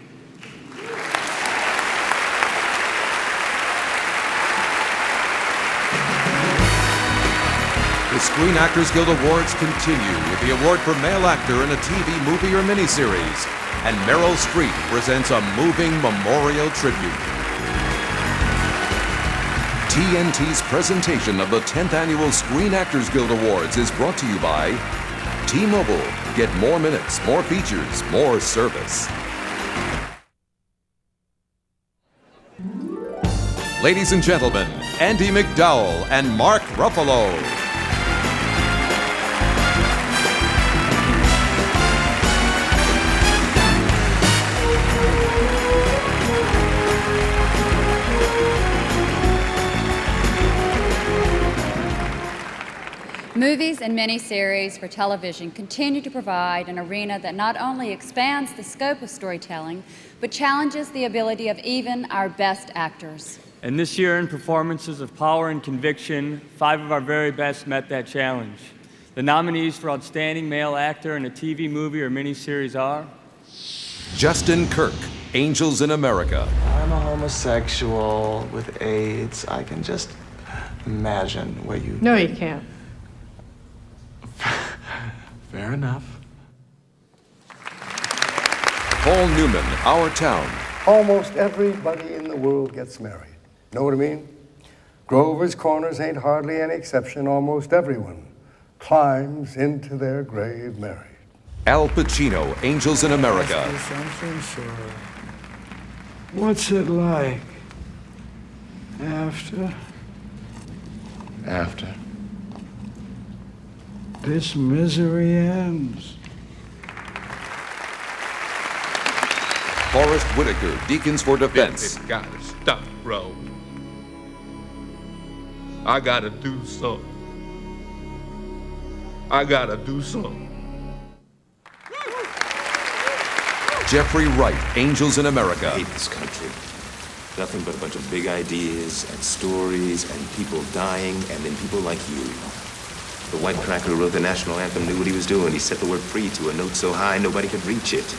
The Screen Actors Guild Awards continue with the award for Male Actor in a TV, movie, or miniseries. And Meryl Streep presents a moving memorial tribute. TNT's presentation of the 10th Annual Screen Actors Guild Awards is brought to you by T-Mobile. Get more minutes, more features, more service. Ladies and gentlemen, Andy McDowell and Mark Ruffalo. Movies and miniseries for television continue to provide an arena that not only expands the scope of storytelling, but challenges the ability of even our best actors. And this year, in performances of power and conviction, 5 of our very best met that challenge. The nominees for Outstanding Male Actor in a TV, movie, or miniseries are Justin Kirk, Angels in America. I'm a homosexual with AIDS. I can just imagine where you... No, you can't. Fair enough. Paul Newman, Our Town. Almost everybody in the world gets married. Know what I mean? Grover's Corners ain't hardly any exception. Almost everyone climbs into their grave married. Al Pacino, Angels in America. Something, sure. What's it like after this misery ends? Forrest Whitaker, Deacons for Defense. It gotta stop, bro. I gotta do something. I gotta do something. Jeffrey Wright, Angels in America. I hate this country. Nothing but a bunch of big ideas and stories and people dying and then people like you. The white cracker who wrote the national anthem knew what he was doing. He set the word free to a note so high nobody could reach it.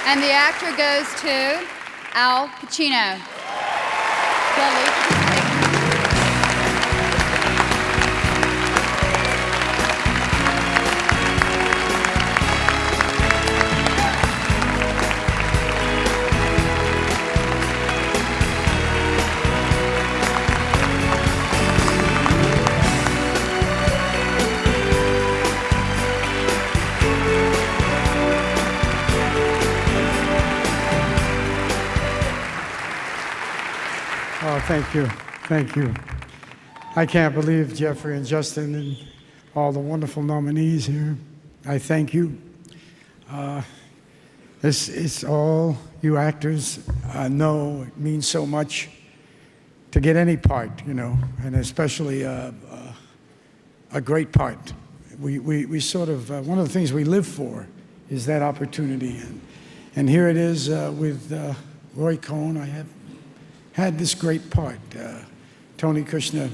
And the actor goes to Al Pacino. Billy. Oh, thank you. Thank you. I can't believe Jeffrey and Justin and all the wonderful nominees here. I thank you. It's all you actors know it means so much to get any part, you know, and especially a great part. We sort of, one of the things we live for is that opportunity. And here it is with Roy Cohn. I have had this great part. Tony Kushner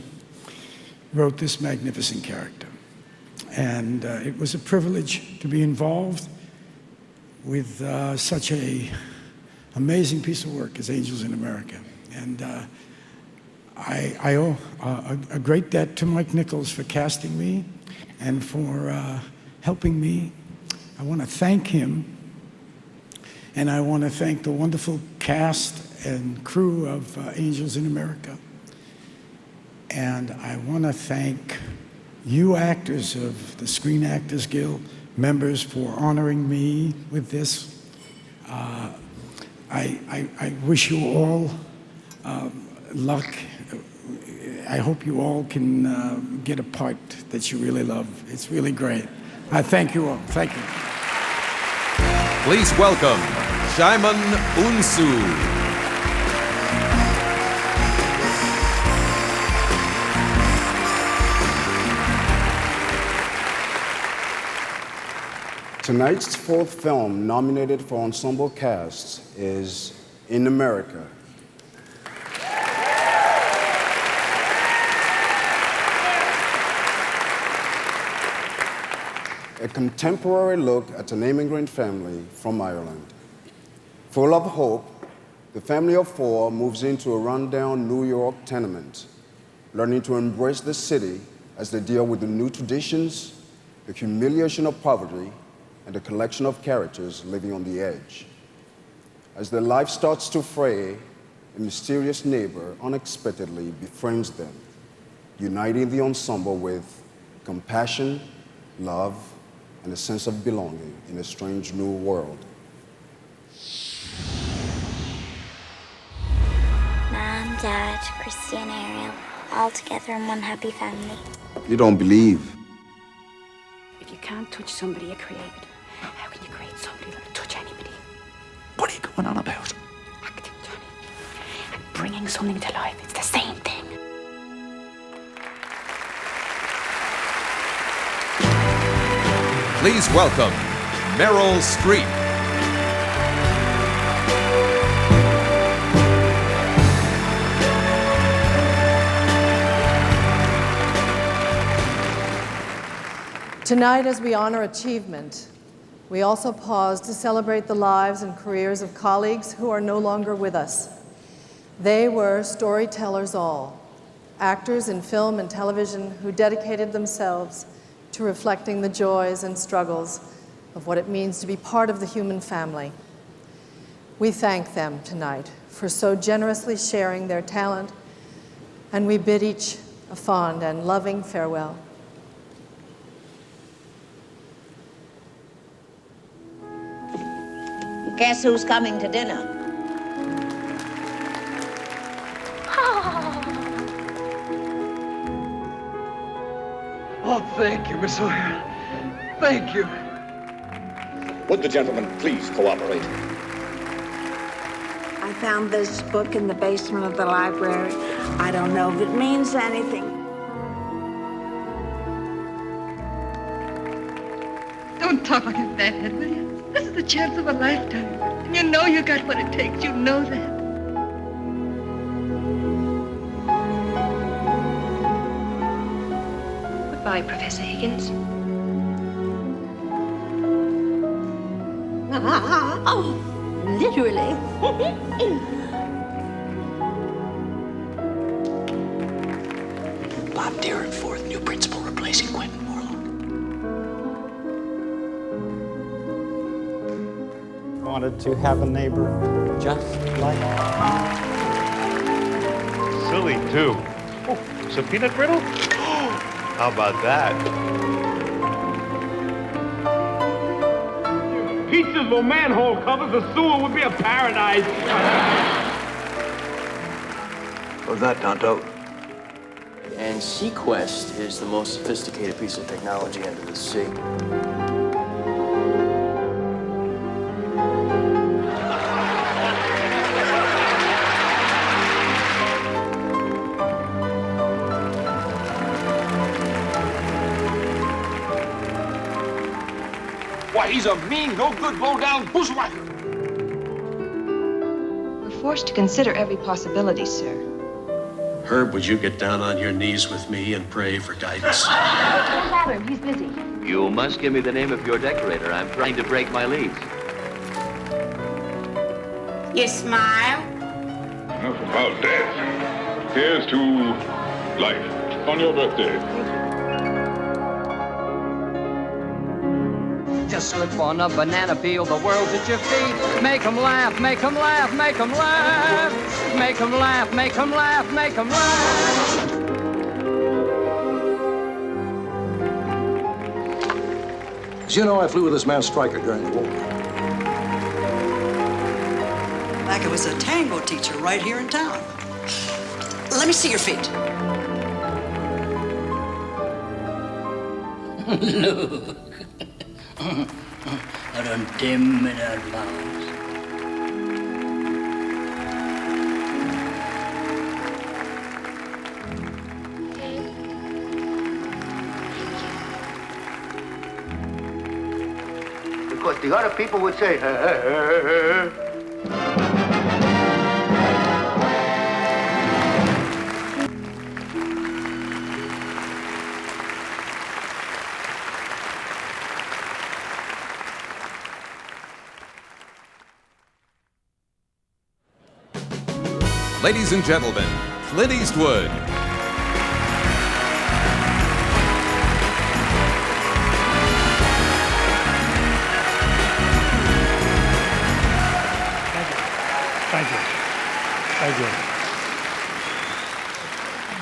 wrote this magnificent character. And it was a privilege to be involved with such a amazing piece of work as Angels in America. And I owe a great debt to Mike Nichols for casting me and for helping me. I want to thank him. And I want to thank the wonderful cast and crew of Angels in America. And I want to thank you actors of the Screen Actors Guild, members, for honoring me with this. I wish you all luck. I hope you all can get a part that you really love. It's really great. I thank you all. Thank you. Please welcome Shimon Unsu. Tonight's fourth film nominated for Ensemble Cast is In America. A contemporary look at an immigrant family from Ireland. Full of hope, the family of 4 moves into a rundown New York tenement, learning to embrace the city as they deal with the new traditions, the humiliation of poverty, and a collection of characters living on the edge. As their life starts to fray, a mysterious neighbor unexpectedly befriends them, uniting the ensemble with compassion, love, and a sense of belonging in a strange new world. Mom, Dad, Christy, and Ariel, all together in one happy family. You don't believe. If you can't touch somebody you created, how can you create somebody that'll touch anybody? What are you going on about? Acting, Johnny. And bringing something to life, it's the same thing. Please welcome Meryl Streep. Tonight, as we honor achievement, we also pause to celebrate the lives and careers of colleagues who are no longer with us. They were storytellers all, actors in film and television who dedicated themselves to reflecting the joys and struggles of what it means to be part of the human family. We thank them tonight for so generously sharing their talent, and we bid each a fond and loving farewell. Guess who's coming to dinner? Oh, thank you, Miss O'Hara. Thank you. Would the gentleman please cooperate? I found this book in the basement of the library. I don't know if it means anything. Don't talk like a fathead, will you? This is the chance of a lifetime. And you know you got what it takes. You know that. Goodbye, Professor Higgins. Oh, literally. Bob Darrenforth, new principal replacing Quentin Morlock. Wanted to have a neighbor just like you. Silly, too. Oh, some peanut brittle? How about that? Pizzas or manhole covers, the sewer would be a paradise. What's that, Tonto? And Sequest is the most sophisticated piece of technology under the sea. Why, he's a mean, no-good, low-down bushwhacker. We're forced to consider every possibility, sir. Herb, would you get down on your knees with me and pray for guidance? Don't bother him. He's busy. You must give me the name of your decorator. I'm trying to break my lease. You smile? Enough about death. Here's to life on your birthday. Just slip on a banana peel, the world's at your feet. Make 'em laugh, make 'em laugh, make 'em laugh. Make 'em laugh, make 'em laugh, make 'em laugh. You know, I flew with this man Stryker during the war. Like it was a tango teacher right here in town. Let me see your feet. Look. I done dim in that mouth. Because the other people would say, hey, hey, hey, hey. Ladies and gentlemen, Clint Eastwood. Thank you. Thank you.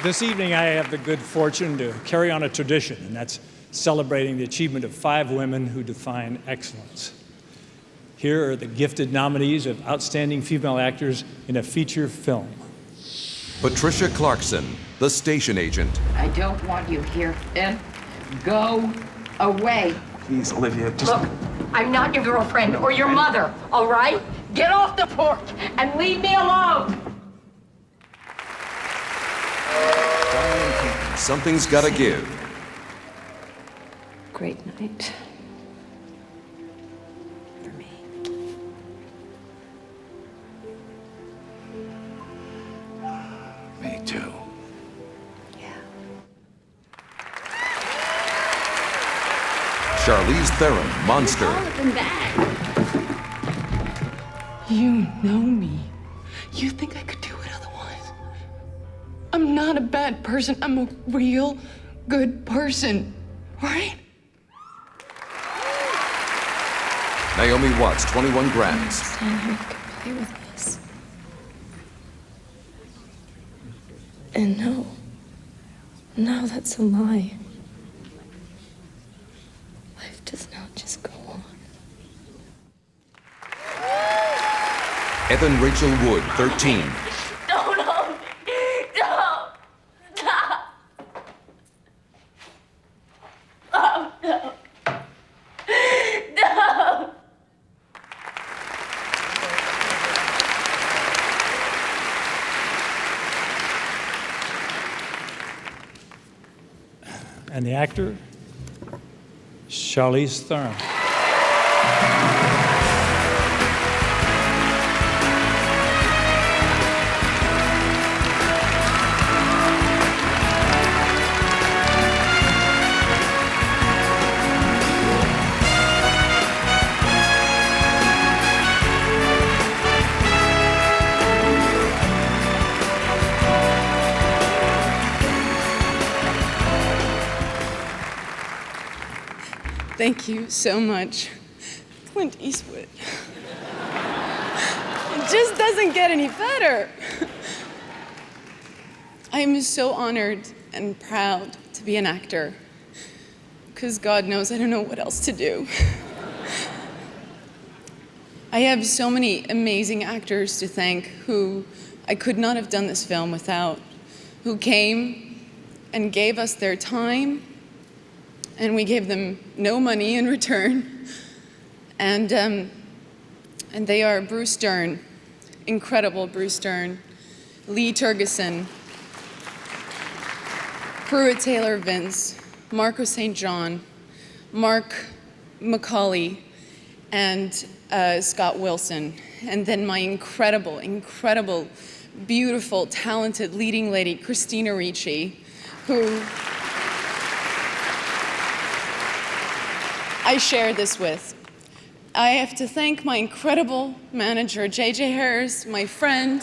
This evening, I have the good fortune to carry on a tradition, and that's celebrating the achievement of 5 women who define excellence. Here are the gifted nominees of Outstanding Female Actors in a Feature Film. Patricia Clarkson, the station agent. I don't want you here, Ben. Go away. Please, Olivia, just... Look, I'm not your girlfriend or your mother, all right? Get off the porch and leave me alone. Something's gotta give. Great night. too. Charlize Theron, Monster. You know me. You think I could do it otherwise? I'm not a bad person. I'm a real good person, right? Naomi Watts, 21 grams. I understand how you can play with this. And no, that's a lie. Life does not just go on. Evan Rachel Wood, 13. Don't hold me. Don't. Stop. Oh, no. No. And the actor, Charlize Theron. Thank you so much, Clint Eastwood. It just doesn't get any better. I am so honored and proud to be an actor, because God knows I don't know what else to do. I have so many amazing actors to thank who I could not have done this film without, who came and gave us their time, and we gave them no money in return. And they are Bruce Dern, incredible Bruce Dern, Lee Tergesen, Pruitt Taylor Vince, Marco St. John, Mark McCauley, and Scott Wilson. And then my incredible, incredible, beautiful, talented leading lady, Christina Ricci, who I share this with. I have to thank my incredible manager, J.J. Harris, my friend,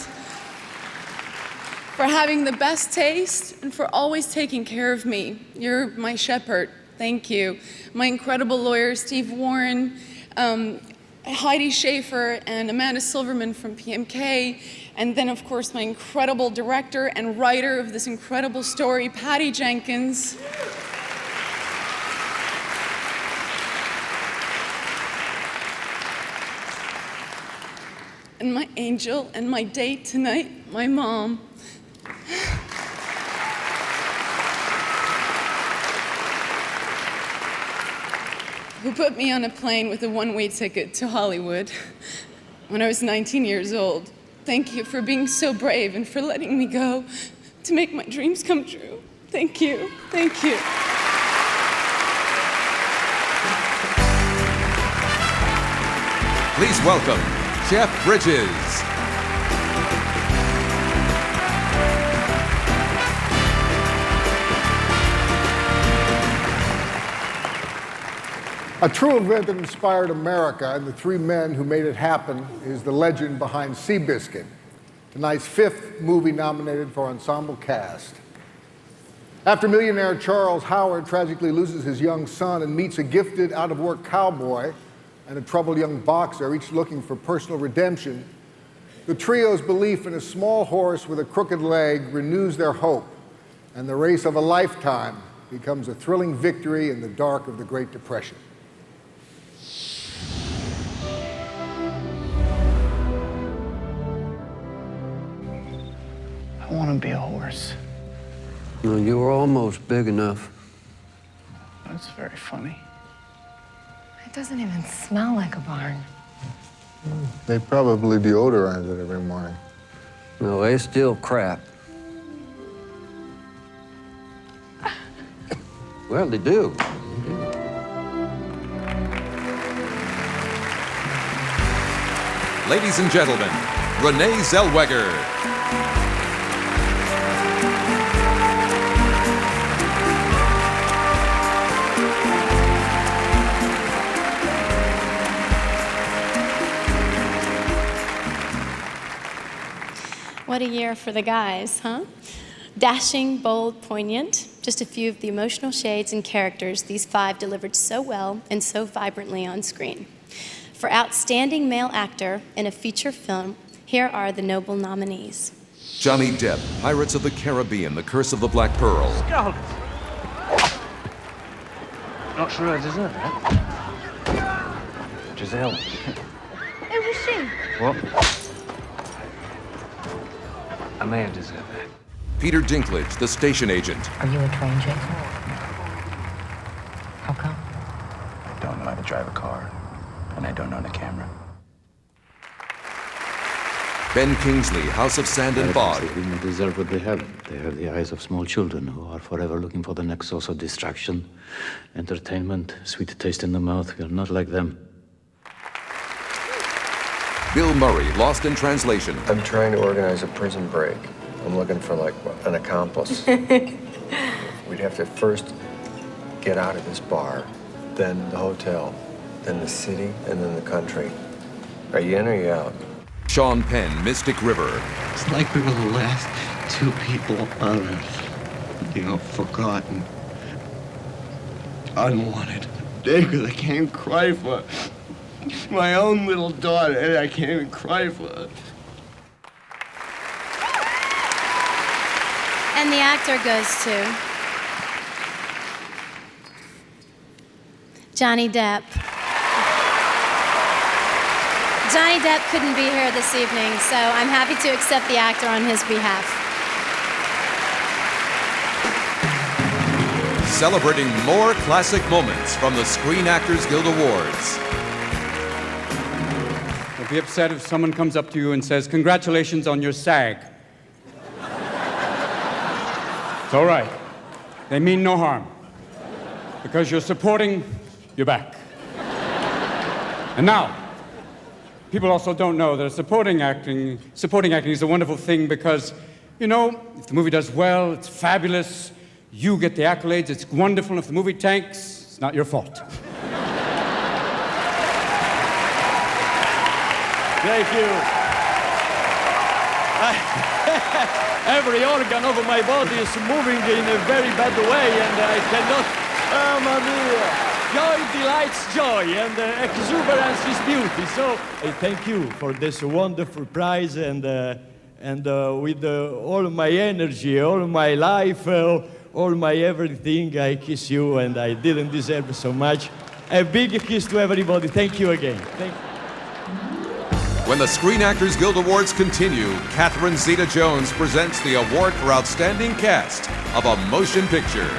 for having the best taste and for always taking care of me. You're my shepherd. Thank you. My incredible lawyer, Steve Warren, Heidi Schaefer, and Amanda Silverman from PMK, and then, of course, my incredible director and writer of this incredible story, Patty Jenkins. And my angel and my date tonight, my mom. Who put me on a plane with a one-way ticket to Hollywood when I was 19 years old. Thank you for being so brave and for letting me go to make my dreams come true. Thank you. Thank you. Please welcome Jeff Bridges. A true event that inspired America, and the three men who made it happen is the legend behind Seabiscuit, tonight's 5th movie nominated for ensemble cast. After millionaire Charles Howard tragically loses his young son and meets a gifted, out-of-work cowboy and a troubled young boxer, each looking for personal redemption, the trio's belief in a small horse with a crooked leg renews their hope, and the race of a lifetime becomes a thrilling victory in the dark of the Great Depression. I want to be a horse. No, you were almost big enough. That's very funny. It doesn't even smell like a barn. They probably deodorize it every morning. No, they still crap. Well, they do. Ladies and gentlemen, Renee Zellweger. What a year for the guys, huh? Dashing, bold, poignant, just a few of the emotional shades and characters these 5 delivered so well and so vibrantly on screen. For Outstanding Male Actor in a Feature Film, here are the noble nominees. Johnny Depp, Pirates of the Caribbean, The Curse of the Black Pearl. Scarlet! Not sure I deserve that. Giselle. Who was she? What? I may have deserved that. Peter Dinklage, The Station Agent. Are you a train chaser? How come? I don't know how to drive a car, and I don't own a camera. Ben Kingsley, House of Sand and Fog. They didn't deserve what they have. They have the eyes of small children who are forever looking for the next source of distraction, entertainment, sweet taste in the mouth. You're not like them. Bill Murray, Lost in Translation. I'm trying to organize a prison break. I'm looking for, like, an accomplice. We'd have to first get out of this bar, then the hotel, then the city, and then the country. Are you in or are you out? Sean Penn, Mystic River. It's like we were the last 2 people on Earth. You know, forgotten. Unwanted. Because I can't cry for my own little daughter, and I can't even cry for her. And the actor goes to Johnny Depp. Johnny Depp couldn't be here this evening, so I'm happy to accept the actor on his behalf. Celebrating more classic moments from the Screen Actors Guild Awards. Don't be upset if someone comes up to you and says, "Congratulations on your SAG." It's all right. They mean no harm. Because you're supporting, you're back. And now, people also don't know that supporting acting is a wonderful thing because, you know, if the movie does well, it's fabulous. You get the accolades, it's wonderful. If the movie tanks, it's not your fault. Thank you. Every organ of my body is moving in a very bad way, and I cannot. Oh, mamma mia! Joy delights joy, and exuberance is beauty. So, thank you for this wonderful prize, and with all my energy, all my life, all my everything, I kiss you, and I didn't deserve so much. A big kiss to everybody. Thank you again. Thank you. When the Screen Actors Guild Awards continue, Catherine Zeta-Jones presents the award for Outstanding Cast of a Motion Picture.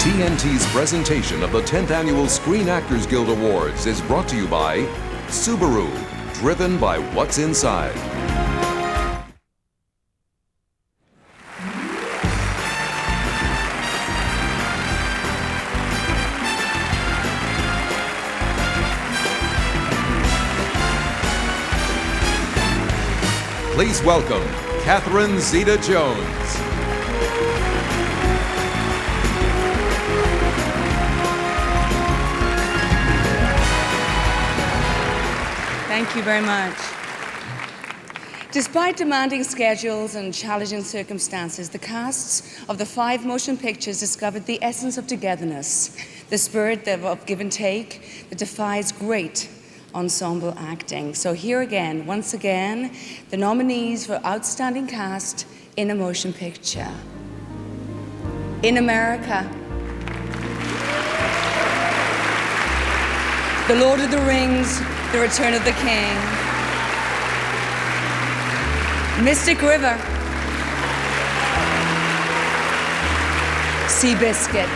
TNT's presentation of the 10th Annual Screen Actors Guild Awards is brought to you by Subaru, driven by what's inside. Please welcome Catherine Zeta-Jones. Thank you very much. Despite demanding schedules and challenging circumstances, the casts of the 5 motion pictures discovered the essence of togetherness, the spirit of give and take that defies great ensemble acting. So here again, once again, the nominees for Outstanding Cast in a Motion Picture. In America, The Lord of the Rings, The Return of the King. Mystic River. Seabiscuit.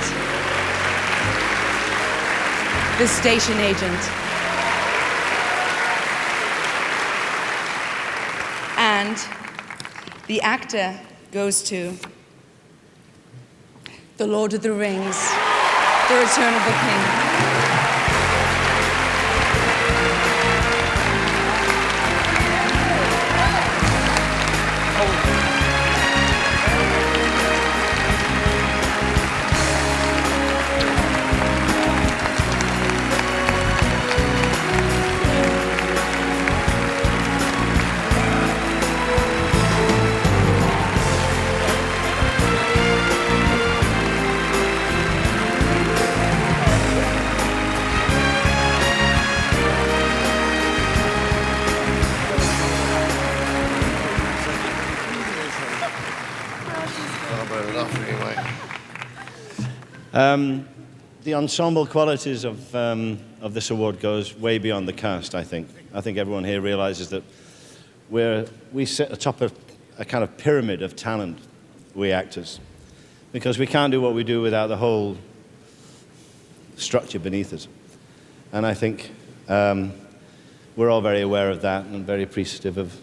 The Station Agent. And the actor goes to The Lord of the Rings, The Return of the King. had enough anyway. The ensemble qualities of this award goes way beyond the cast, I think. I think everyone here realizes that we sit atop a kind of pyramid of talent, we actors, because we can't do what we do without the whole structure beneath us. And I think we're all very aware of that and very appreciative of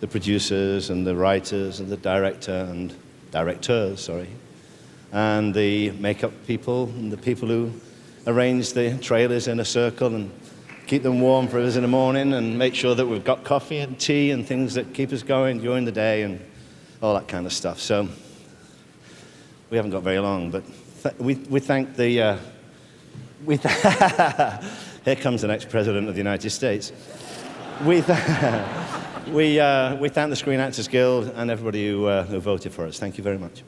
the producers and the writers and the directors, and the makeup people and the people who arrange the trailers in a circle and keep them warm for us in the morning and make sure that we've got coffee and tea and things that keep us going during the day and all that kind of stuff. So we haven't got very long, but we thank the... Here comes the next president of the United States. We thank the Screen Actors Guild and everybody who voted for us. Thank you very much.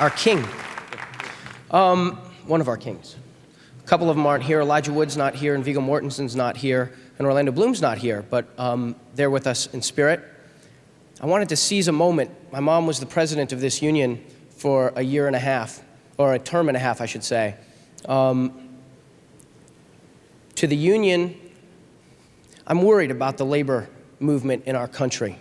Our king. One of our kings. A couple of them aren't here. Elijah Wood's not here, and Viggo Mortensen's not here, and Orlando Bloom's not here, but they're with us in spirit. I wanted to seize a moment. My mom was the president of this union for a year and a half, or a term and a half, I should say. To the union, I'm worried about the labor movement in our country.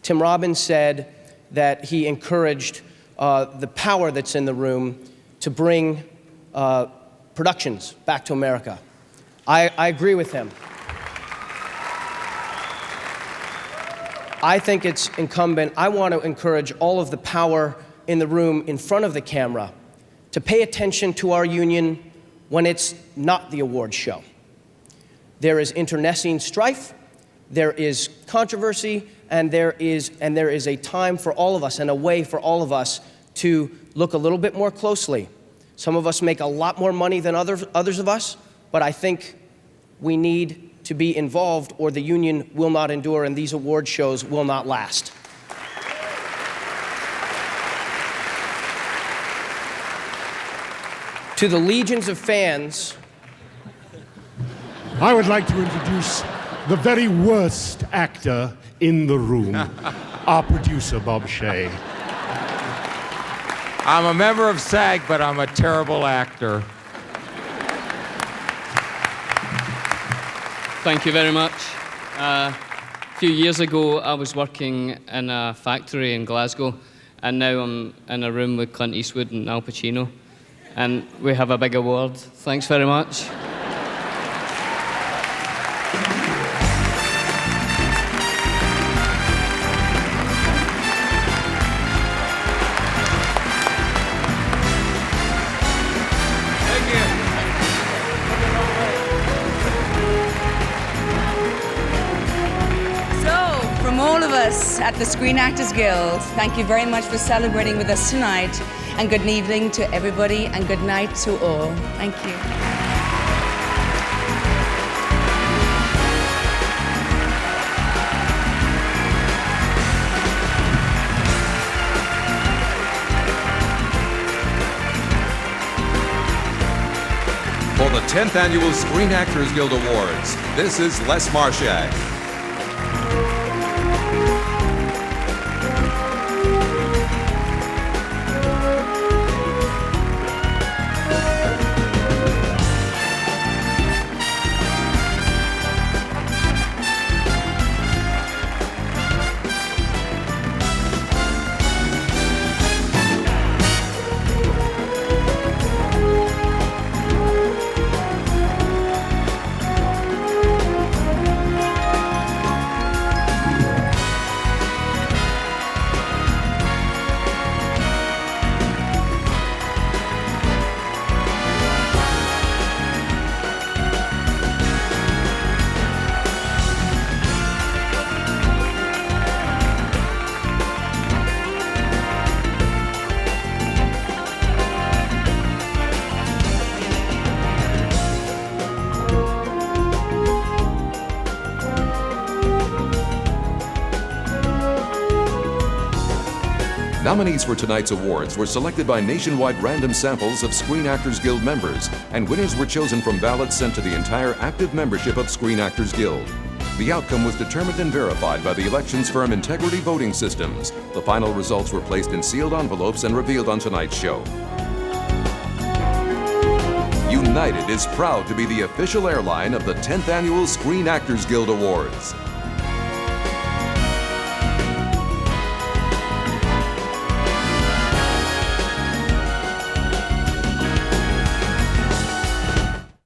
Tim Robbins said that he encouraged the power that's in the room to bring productions back to America. I agree with him. I think it's incumbent. I want to encourage all of the power in the room in front of the camera to pay attention to our union when it's not the award show. There is internecine strife, there is controversy, and there is a time for all of us and a way for all of us to look a little bit more closely. Some of us make a lot more money than others of us, but I think we need to be involved or the union will not endure and these award shows will not last. To the legions of fans, I would like to introduce the very worst actor in the room, our producer, Bob Shea. I'm a member of SAG, but I'm a terrible actor. Thank you very much. A few years ago, I was working in a factory in Glasgow, and now I'm in a room with Clint Eastwood and Al Pacino, and we have a big award. Thanks very much. At the Screen Actors Guild, thank you very much for celebrating with us tonight, and good evening to everybody and good night to all. Thank you. For the 10th Annual Screen Actors Guild Awards, this is Les Marshak. Nominees for tonight's awards were selected by nationwide random samples of Screen Actors Guild members, and winners were chosen from ballots sent to the entire active membership of Screen Actors Guild. The outcome was determined and verified by the elections firm Integrity Voting Systems. The final results were placed in sealed envelopes and revealed on tonight's show. United is proud to be the official airline of the 10th Annual Screen Actors Guild Awards.